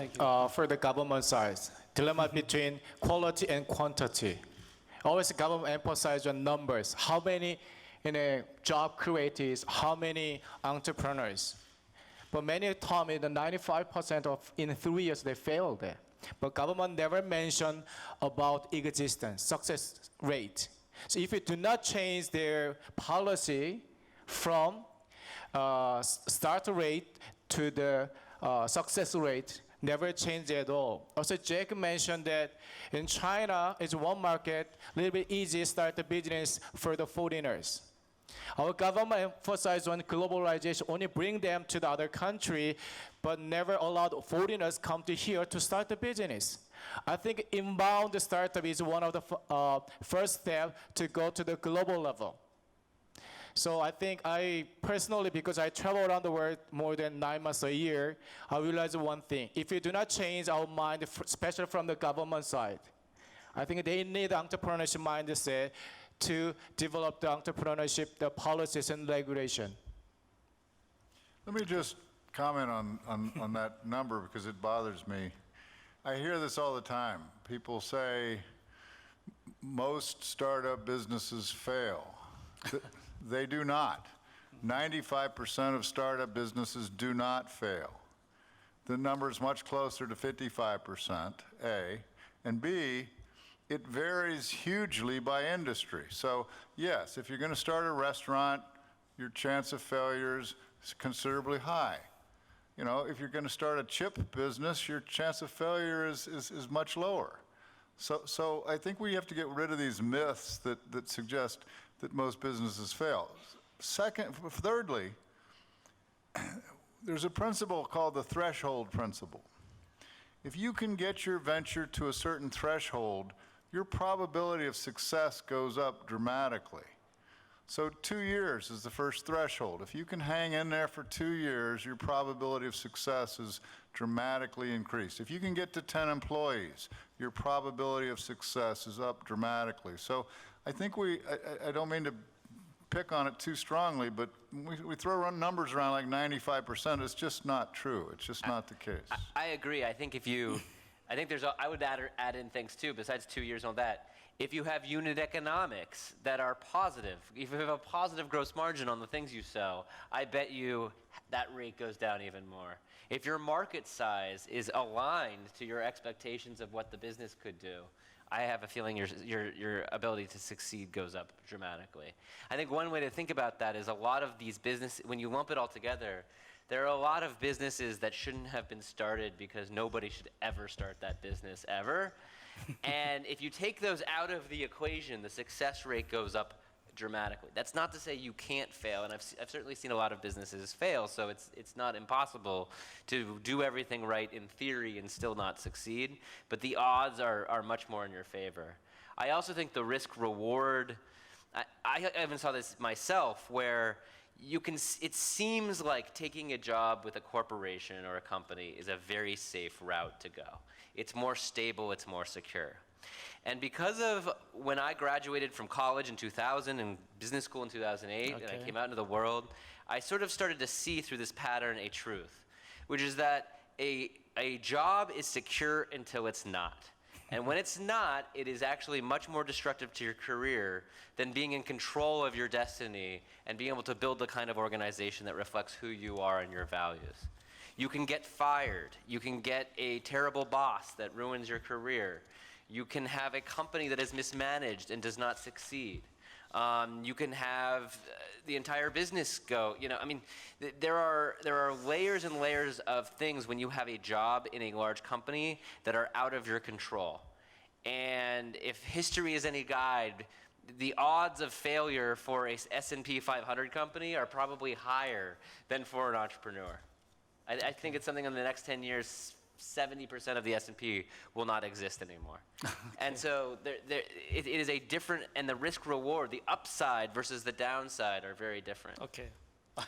for the government side. Dilemma between quality and quantity. Always the government emphasizes on numbers. How many job created, how many entrepreneurs. But many times, in the 95% in 3 years, they failed there. But government never mentioned about existence, success rate. So if you do not change their policy from start rate to the success rate, never change at all. Also, Jake mentioned that in China, it's one market, a little bit easy to start a business for the foreigners. Our government emphasizes on globalization, only bring them to the other country, but never allowed foreigners come to here to start a business. I think inbound startup is one of the first steps to go to the global level. So I think I personally, because I travel around the world more than 9 months a year, I realize one thing. If we do not change our mind, especially from the government side, I think they need entrepreneurship mindset to develop the entrepreneurship, the policies and regulation. Let me just comment on that number because it bothers me. I hear this all the time. People say most startup businesses fail. They do not. 95% of startup businesses do not fail. The number is much closer to 55%, A. And B, it varies hugely by industry. So yes, if you're going to start a restaurant, your chance of failure is considerably high. You know, if you're going to start a chip business, your chance of failure is much lower. So I think we have to get rid of these myths that suggest that most businesses fail. Thirdly, there's a principle called the threshold principle. If you can get your venture to a certain threshold, your probability of success goes up dramatically. So 2 years is the first threshold. If you can hang in there for 2 years, your probability of success is dramatically increased. If you can get to 10 employees, your probability of success is up dramatically. So I think I don't mean to pick on it too strongly, but we throw numbers around like 95%. It's just not true. It's just not the case. I agree. I think I would add in things too, besides 2 years on that. If you have unit economics that are positive, if you have a positive gross margin on the things you sell, I bet you that rate goes down even more. If your market size is aligned to your expectations of what the business could do, I have a feeling your ability to succeed goes up dramatically. I think one way to think about that is a lot of these businesses, when you lump it all together, there are a lot of businesses that shouldn't have been started because nobody should ever start that business ever. And if you take those out of the equation, the success rate goes up dramatically. That's not to say you can't fail, and I've certainly seen a lot of businesses fail, so it's not impossible to do everything right in theory and still not succeed, but the odds are much more in your favor. I also think the risk-reward, I even saw this myself, where it seems like taking a job with a corporation or a company is a very safe route to go. It's more stable, it's more secure. And because of when I graduated from college in 2000 and business school in 2008, and I came out into the world, I sort of started to see through this pattern a truth, which is that a job is secure until it's not. And when it's not, it is actually much more destructive to your career than being in control of your destiny and being able to build the kind of organization that reflects who you are and your values. You can get fired. You can get a terrible boss that ruins your career. You can have a company that is mismanaged and does not succeed. You can have the entire business go, I mean, there are layers and layers of things when you have a job in a large company that are out of your control. And if history is any guide, the odds of failure for a S&P 500 company are probably higher than for an entrepreneur. I think it's something in the next 10 years, 70% of the S&P will not exist anymore. And so it is a different, and the risk reward, the upside versus the downside are very different. Okay.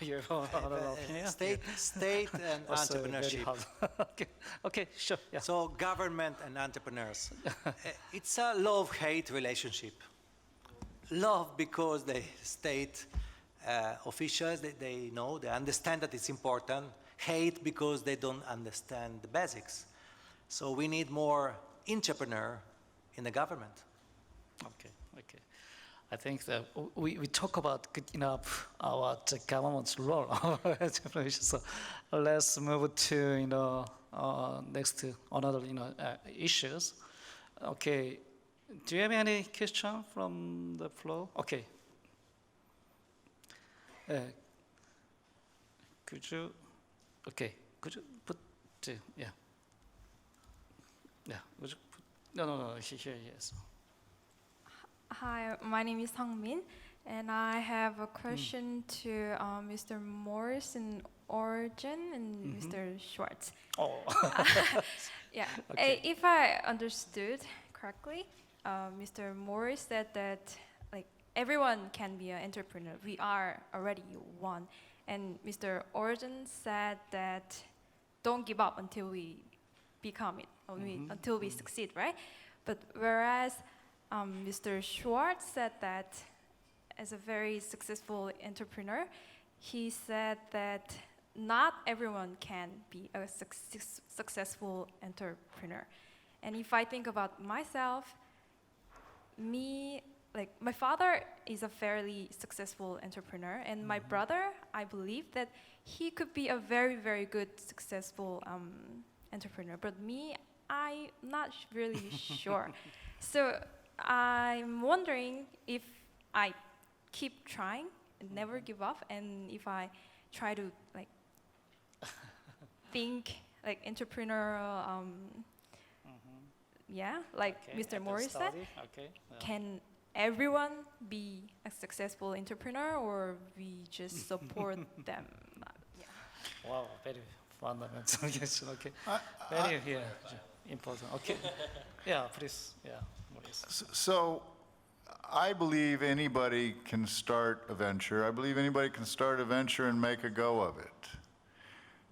You have another opinion? State and Also very entrepreneurship. hard. Okay. Okay, sure. Yeah. So government and entrepreneurs. It's a love-hate relationship. Love because the state officials, they know, they understand that it's important. Hate because they don't understand the basics. So we need more entrepreneur in the government. Okay. I think that we talk about good enough about the government's role. So let's move to next to another issues. Okay. Do you have any question from the floor? Okay. Could you put yeah. Would you put, no. Here, yes. Hi, my name is Sang-min, and I have a question to Mr. Morris and Orzan and Mr. Schwartz. Oh. Yeah, Okay. if I understood correctly, Mr. Morris said that like everyone can be an entrepreneur. We are already one, and Mr. Orzan said that don't give up until we become it, or until we succeed, right? But whereas Mr. Schwartz said that as a very successful entrepreneur, he said that not everyone can be a successful entrepreneur. And if I think about myself, my father is a fairly successful entrepreneur, and my brother, I believe that he could be a very, very good, successful entrepreneur. But me, I'm not really sure. So I'm wondering if I keep trying and never give up, and if I try to think like entrepreneurial, like Okay, Mr. and Morris said, study. Okay. Yeah. can everyone be a successful entrepreneur, or we just support them? Wow, very fundamental question. Okay. Very important. Okay. Yeah, please. Yeah, Maurice. So I believe anybody can start a venture. I believe anybody can start a venture and make a go of it.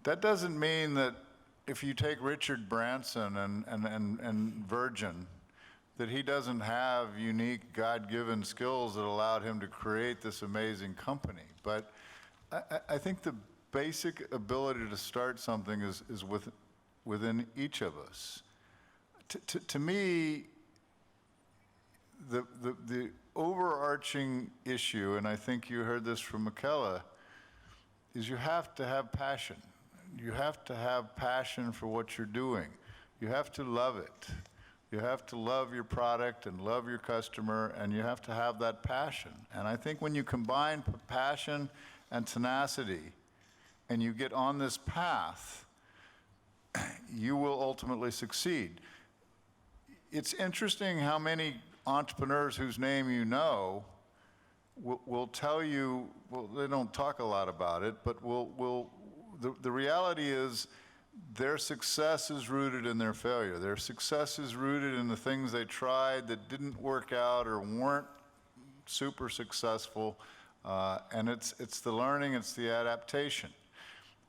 That doesn't mean that if you take Richard Branson and Virgin, that he doesn't have unique God-given skills that allowed him to create this amazing company. But I think the basic ability to start something is within each of us. To me, the overarching issue, and I think you heard this from Michele, is you have to have passion. You have to have passion for what you're doing. You have to love it. You have to love your product and love your customer, and you have to have that passion. And I think when you combine passion and tenacity, and you get on this path, you will ultimately succeed. It's interesting how many entrepreneurs whose name you know will tell you, well, they don't talk a lot about it, but the reality is their success is rooted in their failure. Their success is rooted in the things they tried that didn't work out or weren't super successful, and it's the learning, it's the adaptation.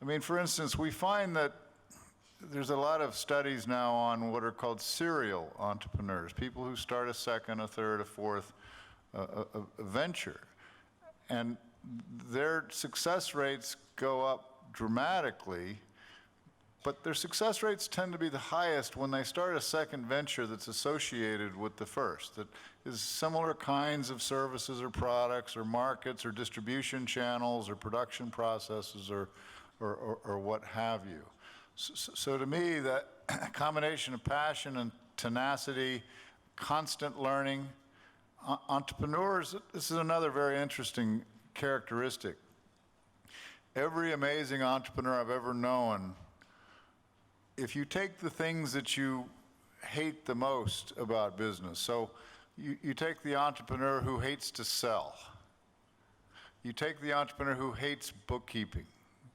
I mean, for instance, we find that there's a lot of studies now on what are called serial entrepreneurs, people who start a second, a third, a fourth a venture. And their success rates go up dramatically, but their success rates tend to be the highest when they start a second venture that's associated with the first, that is similar kinds of services or products or markets or distribution channels or production processes or what have you. So to me, that combination of passion and tenacity, constant learning, entrepreneurs, this is another very interesting characteristic. Every amazing entrepreneur I've ever known, if you take the things that you hate the most about business, so you take the entrepreneur who hates to sell, you take the entrepreneur who hates bookkeeping,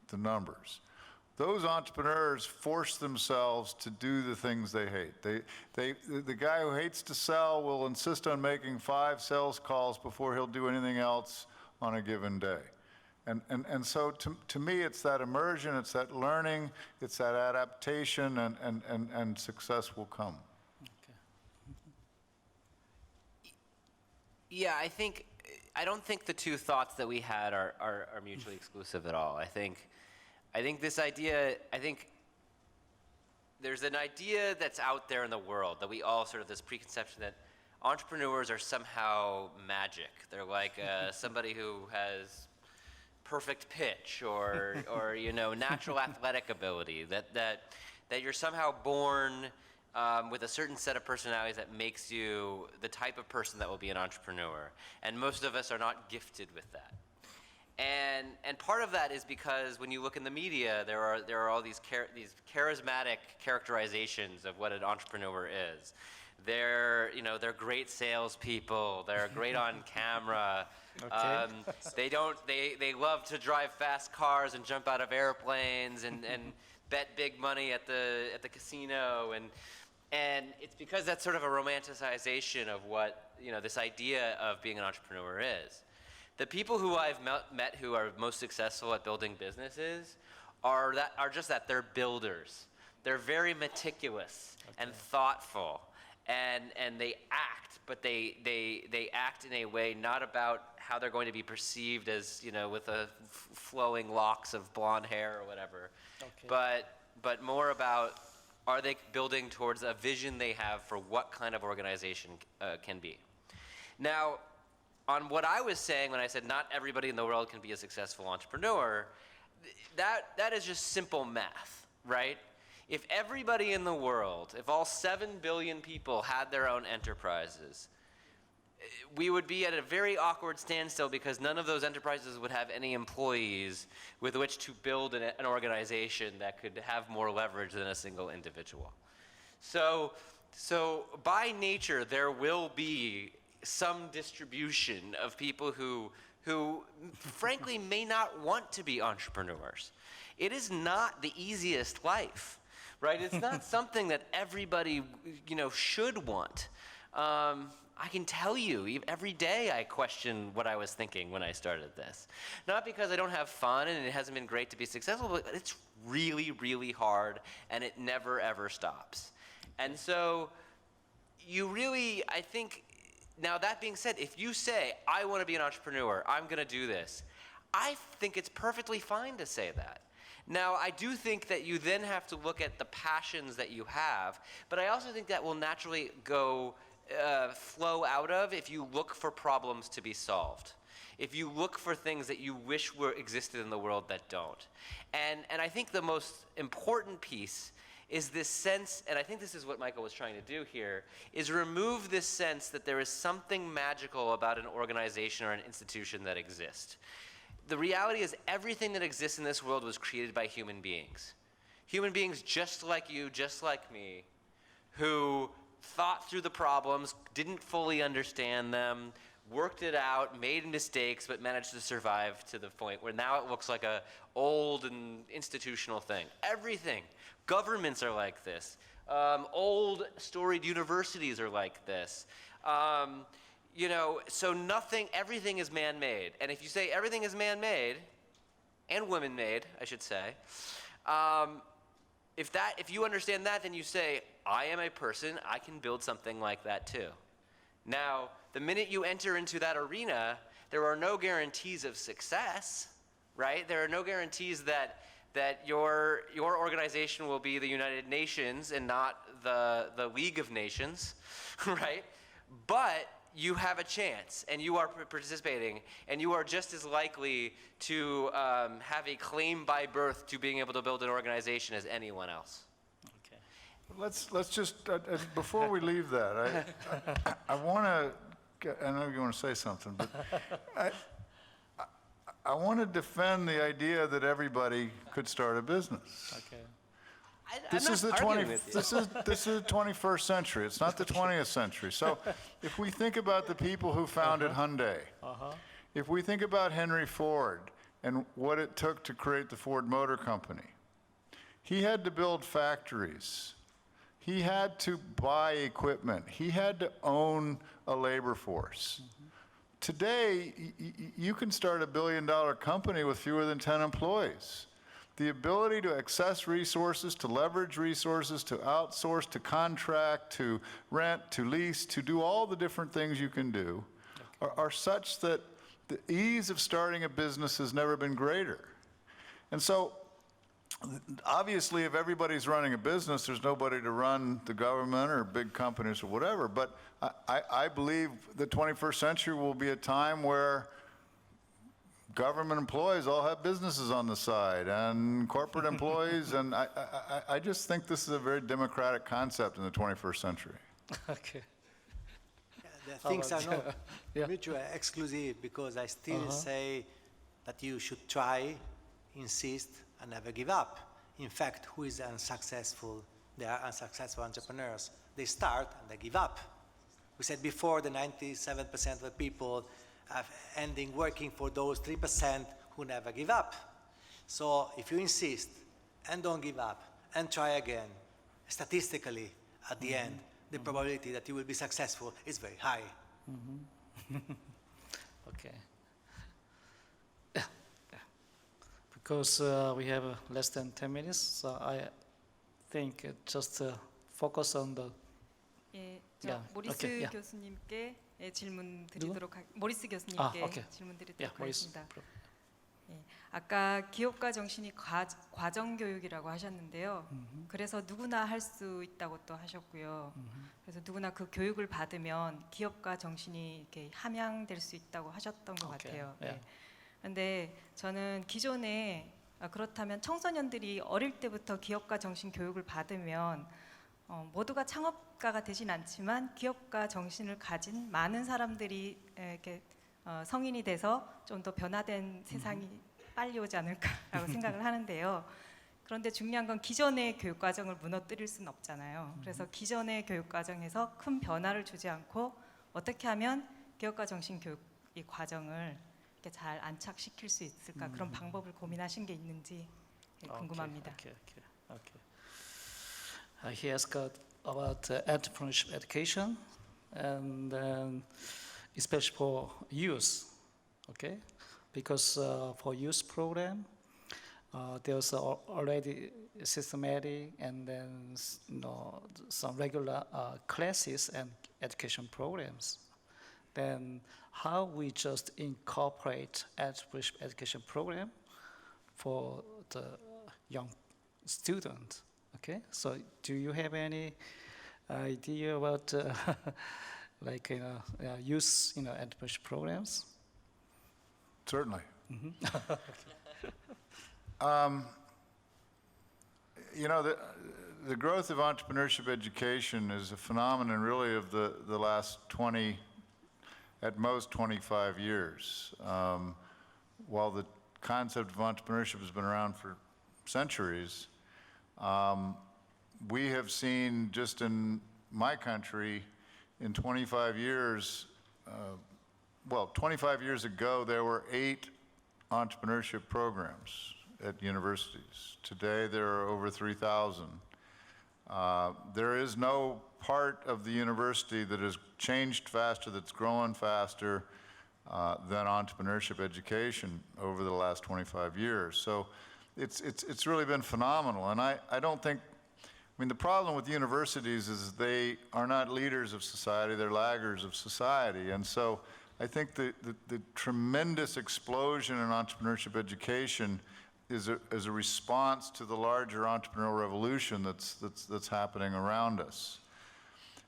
the numbers. Those entrepreneurs force themselves to do the things they hate. The guy who hates to sell will insist on making 5 sales calls before he'll do anything else on a given day. And so to me, it's that immersion, it's that learning, it's that adaptation, and success will come. Yeah, I don't think the two thoughts that we had are mutually exclusive at all. I think this idea, there's an idea that's out there in the world that we all sort of this preconception that entrepreneurs are somehow magic. They're like somebody who has perfect pitch or you know, natural athletic ability, that you're somehow born with a certain set of personalities that makes you the type of person that will be an entrepreneur. And most of us are not gifted with that. And part of that is because when you look in the media, there are all these charismatic characterizations of what an entrepreneur is. They're great salespeople. They're great on camera. Okay. They love to drive fast cars and jump out of airplanes and bet big money at the casino and it's because that's sort of a romanticization of what this idea of being an entrepreneur is. The people who I've met who are most successful at building businesses are just that they're builders. They're very meticulous and thoughtful, and they act, but they act in a way not about how they're going to be perceived as with a flowing locks of blonde hair or whatever, but more about are they building towards a vision they have for what kind of organization can be. Now, on what I was saying when I said not everybody in the world can be a successful entrepreneur, that is just simple math, right? If everybody in the world, if all 7 billion people had their own enterprises, we would be at a very awkward standstill because none of those enterprises would have any employees with which to build an organization that could have more leverage than a single individual. So by nature, there will be some distribution of people who frankly may not want to be entrepreneurs. It is not the easiest life, right? It's not something that everybody should want. I can tell you, every day I question what I was thinking when I started this. Not because I don't have fun and it hasn't been great to be successful, but it's really, really hard and it never ever stops. And so you really, I think, now that being said, if you say, I want to be an entrepreneur, I'm going to do this, I think it's perfectly fine to say that. Now, I do think that you then have to look at the passions that you have, but I also think that will naturally flow out of if you look for problems to be solved. If you look for things that you wish existed in the world that don't. And I think the most important piece is this sense, and I think this is what Michael was trying to do here, is remove this sense that there is something magical about an organization or an institution that exists. The reality is everything that exists in this world was created by human beings. Human beings just like you, just like me, who thought through the problems, didn't fully understand them, worked it out, made mistakes, but managed to survive to the point where now it looks like a old and institutional thing. Everything. Governments are like this. Old storied universities are like this. So everything is man-made. And if you say everything is man-made, and women-made, I should say, if you understand that, then you say, I am a person, I can build something like that too. Now, the minute you enter into that arena, there are no guarantees of success, right? There are no guarantees that your organization will be the United Nations and not the League of Nations, right? But you have a chance, and you are participating, and you are just as likely to have a claim by birth to being able to build an organization as anyone else. Okay. Let's just, before we leave that, I want to, I know you want to say something, but I want to defend the idea that everybody could start a business. Okay. This is the 21st century. It's not the 20th century. So if we think about the people who founded Hyundai, if we think about Henry Ford and what it took to create the Ford Motor Company, he had to build factories. He had to buy equipment. He had to own a labor force. Today, you can start a billion-dollar company with fewer than 10 employees. The ability to access resources, to leverage resources, to outsource, to contract, to rent, to lease, to do all the different things you can do are such that the ease of starting a business has never been greater. And so, obviously, if everybody's running a business, there's nobody to run the government or big companies or whatever. But I believe the 21st century will be a time where government employees all have businesses on the side, and corporate employees, and I just think this is a very democratic concept in the 21st century. Okay. The things are not Yeah. mutually exclusive, because I still say that you should try, insist, and never give up. In fact, who is unsuccessful? They are unsuccessful entrepreneurs. They start and they give up. We said before, the 97% of the people are ending working for those 3% who never give up. So if you insist and don't give up and try again, statistically, at the end, the probability that you will be successful is very high. Okay. Because we have less than 10 minutes, so I think just focus on the. 예, 저 Yeah. 모리스 Okay, yeah. 교수님께 질문 드리도록 모리스 교수님께 okay. 질문 드리도록 Yeah, Maurice. 하겠습니다. 예, 아까 기업가 정신이 과정 교육이라고 하셨는데요. 그래서 누구나 할 수 있다고 또 하셨고요. 그래서 누구나 그 교육을 받으면 기업가 정신이 이렇게 함양될 수 있다고 하셨던 것 Okay, 같아요. yeah. 근데 저는 기존에 그렇다면 청소년들이 어릴 때부터 기업가 정신 교육을 받으면 모두가 창업가가 되진 않지만 기업가 정신을 가진 많은 사람들이 이렇게 성인이 돼서 좀 더 변화된 세상이 빨리 오지 않을까라고 생각을 하는데요. 그런데 중요한 건 기존의 교육 과정을 무너뜨릴 수는 없잖아요. 그래서 기존의 교육 과정에서 큰 변화를 주지 않고 어떻게 하면 기업가 정신 교육 이 과정을 이렇게 잘 안착시킬 수 있을까, 그런 방법을 고민하신 게 있는지 궁금합니다. Okay. He asked about entrepreneurship education, and especially for youth. Okay, because for youth program, there's already systematic and then some regular classes and education programs. Then how we just incorporate entrepreneurship education program for the young student? Okay, so do you have any idea about like youth entrepreneurship programs? Certainly. The growth of entrepreneurship education is a phenomenon really of the last 20, at most 25 years. While the concept of entrepreneurship has been around for centuries, we have seen just in my country in 25 years, 25 years ago there were 8 entrepreneurship programs at universities. Today there are over 3,000. There is no part of the university that has changed faster, that's growing faster than entrepreneurship education over the last 25 years. So it's really been phenomenal. And I don't think, the problem with universities is they are not leaders of society, they're laggards of society. And so I think the tremendous explosion in entrepreneurship education is a response to the larger entrepreneurial revolution that's happening around us.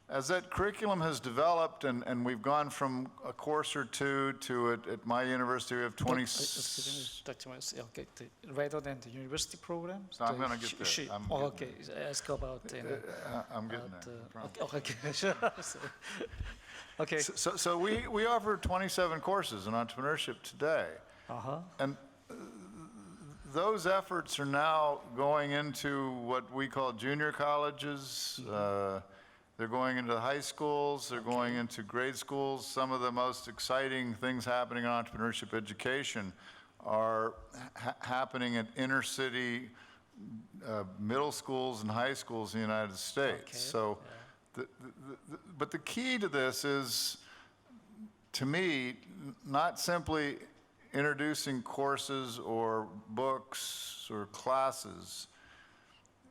as that curriculum has developed and we've gone from a course or two to at my university we have 20. Excuse me, Dr. Morris, okay, rather than the university programs? I'm gonna get there. I'm getting okay, ask about. I'm getting there. I promise. Okay, sure. Okay. So we offer 27 courses in entrepreneurship today. And those efforts are now going into what we call junior colleges. They're going into high schools. They're going into grade schools. Some of the most exciting things happening in entrepreneurship education are happening at inner city middle schools and high schools in the United States. So, but the key to this is, to me, not simply introducing courses or books or classes.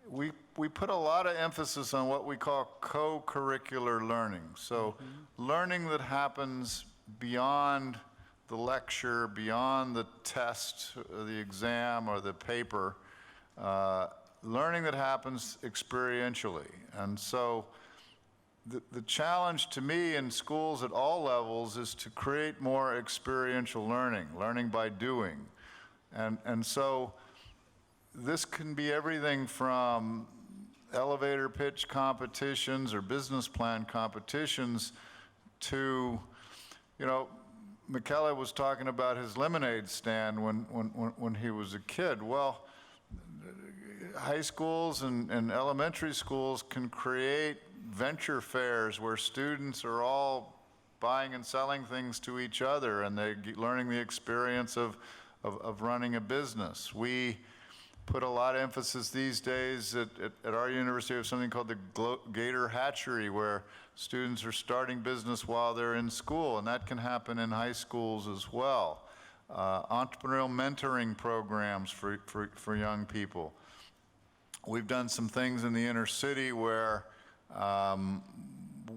We put a lot of emphasis on what we call co-curricular learning. So learning that happens beyond the lecture, beyond the test, or the exam, or the paper, learning that happens experientially. And so the challenge to me in schools at all levels is to create more experiential learning by doing. And so this can be everything from elevator pitch competitions or business plan competitions to, you know, Michele was talking about his lemonade stand when he was a kid. Well, high schools and elementary schools can create venture fairs where students are all buying and selling things to each other, and they're learning the experience of running a business. We put a lot of emphasis these days at our university of something called the Gator Hatchery, where students are starting business while they're in school, and that can happen in high schools as well. Entrepreneurial mentoring programs for young people. We've done some things in the inner city where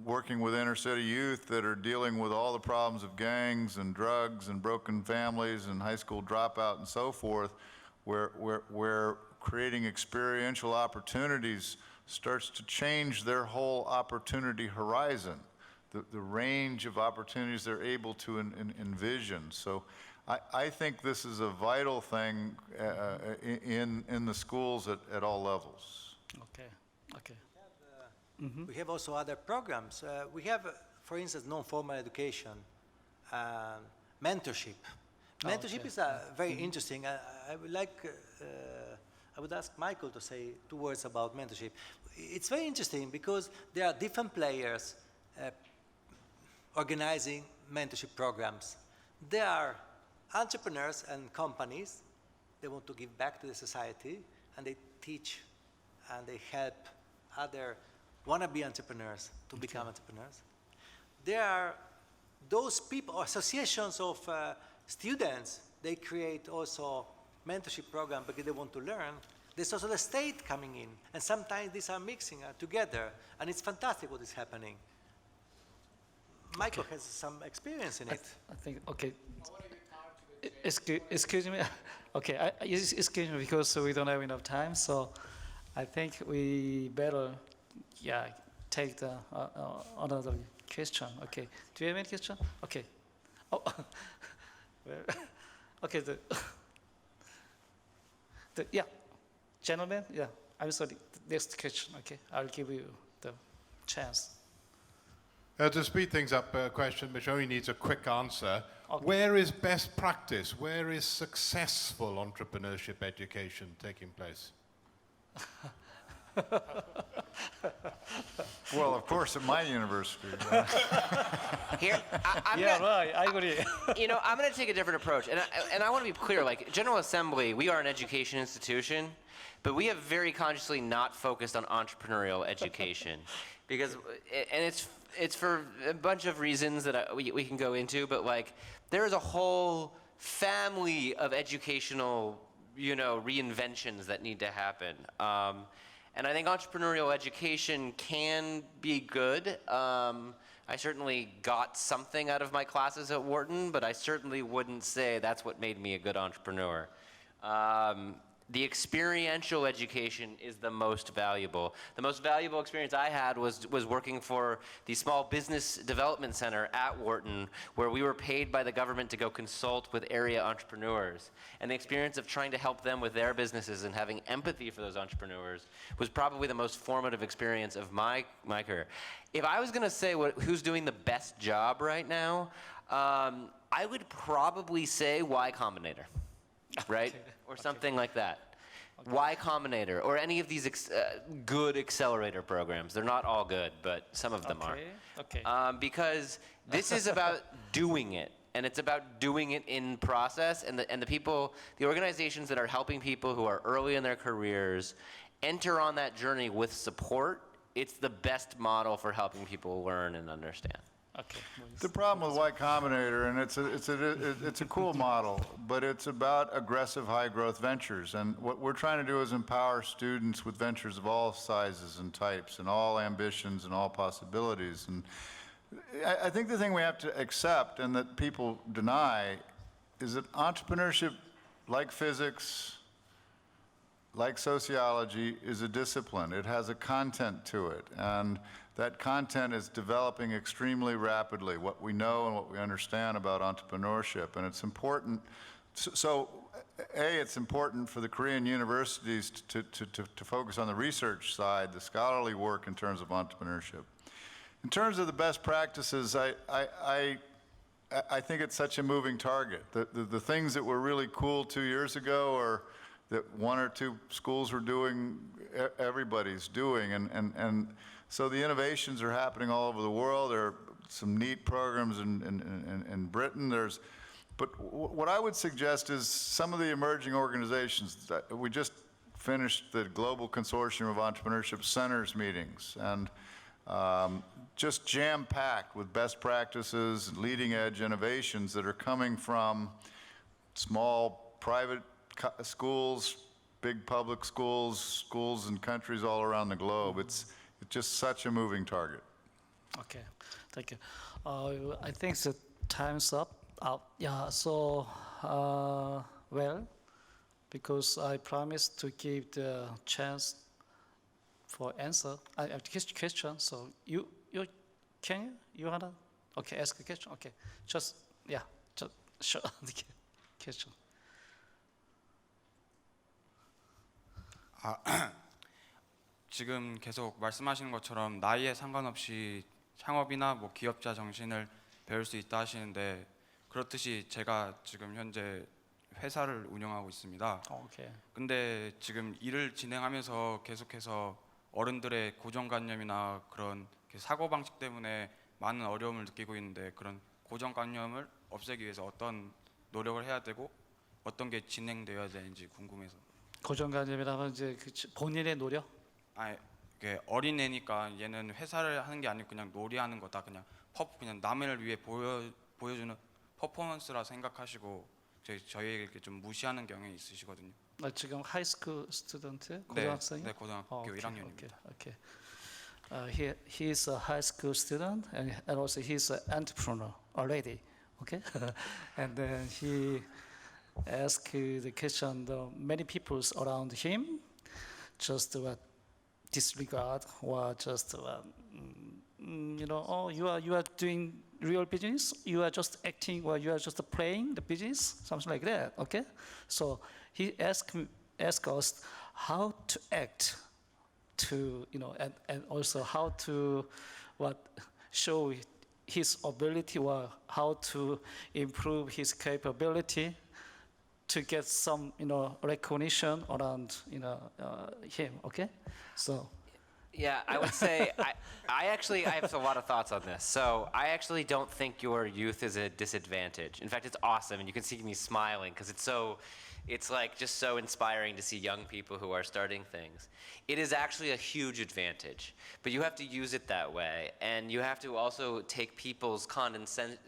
working with inner city youth that are dealing with all the problems of gangs and drugs and broken families and high school dropout and so forth, where creating experiential opportunities starts to change their whole opportunity horizon, the range of opportunities they're able to envision. So I think this is a vital thing in the schools at all levels. Okay. We have also other programs. We have, for instance, non-formal education, mentorship. Mentorship is very interesting. I would ask Michael to say 2 words about mentorship. It's very interesting because there are different players organizing mentorship programs. There are entrepreneurs and companies. They want to give back to the society, and they teach and they help other wannabe entrepreneurs to become entrepreneurs. There are those people, associations of students. They create also mentorship program because they want to learn. There's also the state coming in, and sometimes these are mixing together, and it's fantastic what is happening. Michael has some experience in it. I think, okay. Excuse me. Okay, excuse me, because we don't have enough time, so I think we better, take the another question. Okay, do you have any question? Okay. Oh, okay. Gentlemen. Yeah, I'm sorry. Next question. Okay, I'll give you the chance. To speed things up, question which only needs a quick answer. Okay. Where is best practice? Where is successful entrepreneurship education taking place? Well, of course, at my university. Here, Right, I agree. You know, I'm going to take a different approach, and I want to be clear. Like General Assembly, we are an education institution, but we have very consciously not focused on entrepreneurial education, because, and it's for a bunch of reasons that we can go into, but like there is a whole family of educational, reinventions that need to happen. And I think entrepreneurial education can be good. I certainly got something out of my classes at Wharton, but I certainly wouldn't say that's what made me a good entrepreneur. The experiential education is the most valuable. The most valuable experience I had was working for the Small Business Development Center at Wharton, where we were paid by the government to go consult with area entrepreneurs. And the experience of trying to help them with their businesses and having empathy for those entrepreneurs was probably the most formative experience of my career. If I was gonna say who's doing the best job right now, I would probably say Y Combinator, right? Or something like that. Y Combinator, or any of these good accelerator programs. They're not all good, but some of them are. Okay. Because this is about doing it, and it's about doing it in process, and the people, the organizations that are helping people who are early in their careers enter on that journey with support. It's the best model for helping people learn and understand. Okay. The problem with Y Combinator, and it's a cool model, but it's about aggressive high growth ventures. And what we're trying to do is empower students with ventures of all sizes and types and all ambitions and all possibilities. And I think the thing we have to accept and that people deny is that entrepreneurship, like physics, like sociology, is a discipline. It has a content to it. And that content is developing extremely rapidly, what we know and what we understand about entrepreneurship. And it's important, it's important for the Korean universities to focus on the research side, the scholarly work in terms of entrepreneurship. In terms of the best practices, I think it's such a moving target. The things that were really cool 2 years ago or that one or two schools were doing, everybody's doing. And so the innovations are happening all over the world. There are some neat programs in Britain. But what I would suggest is some of the emerging organizations. We just finished the Global Consortium of Entrepreneurship Centers meetings, and just jam-packed with best practices and leading-edge innovations that are coming from small private schools, big public schools, schools in countries all around the globe. It's just such a moving target. Okay, thank you. I think the time's up. Yeah, so, well, because I promised to give the chance for answer, I have question, so you wanna, okay, ask a question? Okay, just sure, question. 지금 계속 말씀하시는 것처럼 나이에 상관없이 창업이나 뭐 기업자 정신을 배울 수 있다 하시는데 그렇듯이 제가 지금 현재 회사를 운영하고 있습니다. Okay. 근데 지금 일을 진행하면서 계속해서 어른들의 고정관념이나 그런 사고방식 때문에 많은 어려움을 느끼고 있는데 그런 고정관념을 없애기 위해서 어떤 노력을 해야 되고 어떤 게 진행되어야 되는지 궁금해서. 고정관념이라면 이제 본인의 노력? 아, 이게 어린애니까 얘는 회사를 하는 게 아니고 그냥 놀이하는 거다. 그냥 남을 위해 보여주는 퍼포먼스라 생각하시고 저희에게 좀 무시하는 경향이 있으시거든요. 지금 하이스쿨 스튜던트 고등학생이? 네, 고등학교 1학년입니다. Okay. He is a high school student and also he's an entrepreneur already. Okay, and then he asked the question. Many people around him just disregard or just oh, you are doing real business. You are just acting or you are just playing the business, something like that. Okay, so he asked us how to act, to and also how to show his ability or how to improve his capability to get some recognition around him. Okay, so. Yeah, I would say I have a lot of thoughts on this. So I actually don't think your youth is a disadvantage. In fact, it's awesome, and you can see me smiling because it's like just so inspiring to see young people who are starting things. It is actually a huge advantage, but you have to use it that way, and you have to also take people's condescension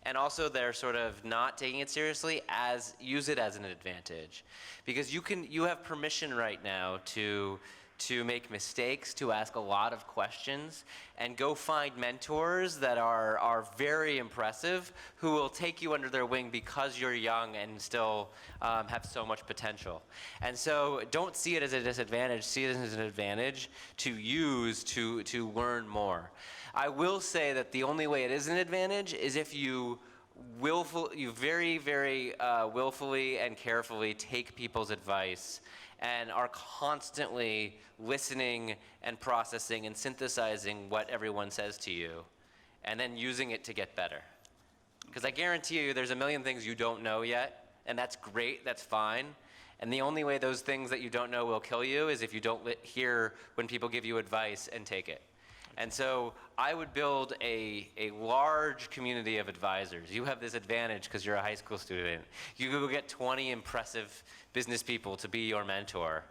and also their sort of not taking it seriously use it as an advantage, because you have permission right now to to make mistakes, to ask a lot of questions, and go find mentors that are very impressive, who will take you under their wing because you're young and still have so much potential. And so don't see it as a disadvantage, see it as an advantage to use to learn more. I will say that the only way it is an advantage is if you very, very willfully and carefully take people's advice and are constantly listening and processing and synthesizing what everyone says to you, and then using it to get better. Because I guarantee you there's a million things you don't know yet, and that's great, that's fine. And the only way those things that you don't know will kill you is if you don't hear when people give you advice and take it. And so I would build a large community of advisors. You have this advantage because you're a high school student. You go get 20 impressive business people to be your mentor.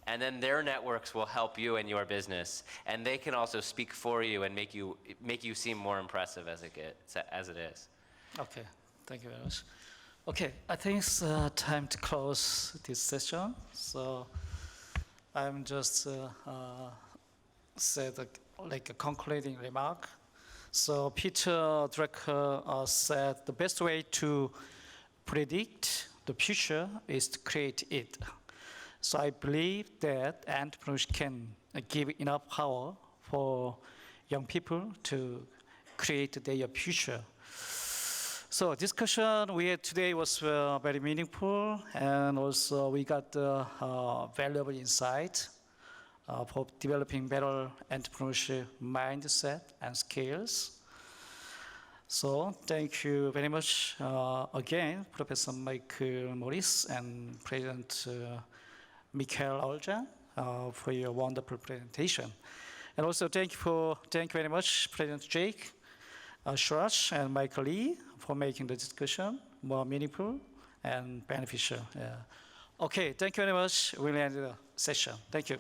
And then their networks will help you in your business. And they can also speak for you and make you seem more impressive as it is. Okay, thank you very much. Okay, I think it's time to close this session. So I'm just said like a concluding remark. So Peter Drucker said the best way to predict the future is to create it. So I believe that entrepreneurs can give enough power for young people to create their future. So discussion we had today was very meaningful, and also we got valuable insight for developing better entrepreneurship mindset and skills. So thank you very much again, Professor Michael Morris and President Michele Orzan for your wonderful presentation. And also thank you very much, President Jake, Schwartz, and Michael Lee for making the discussion more meaningful and beneficial. Okay, thank you very much. We'll end the session. Thank you.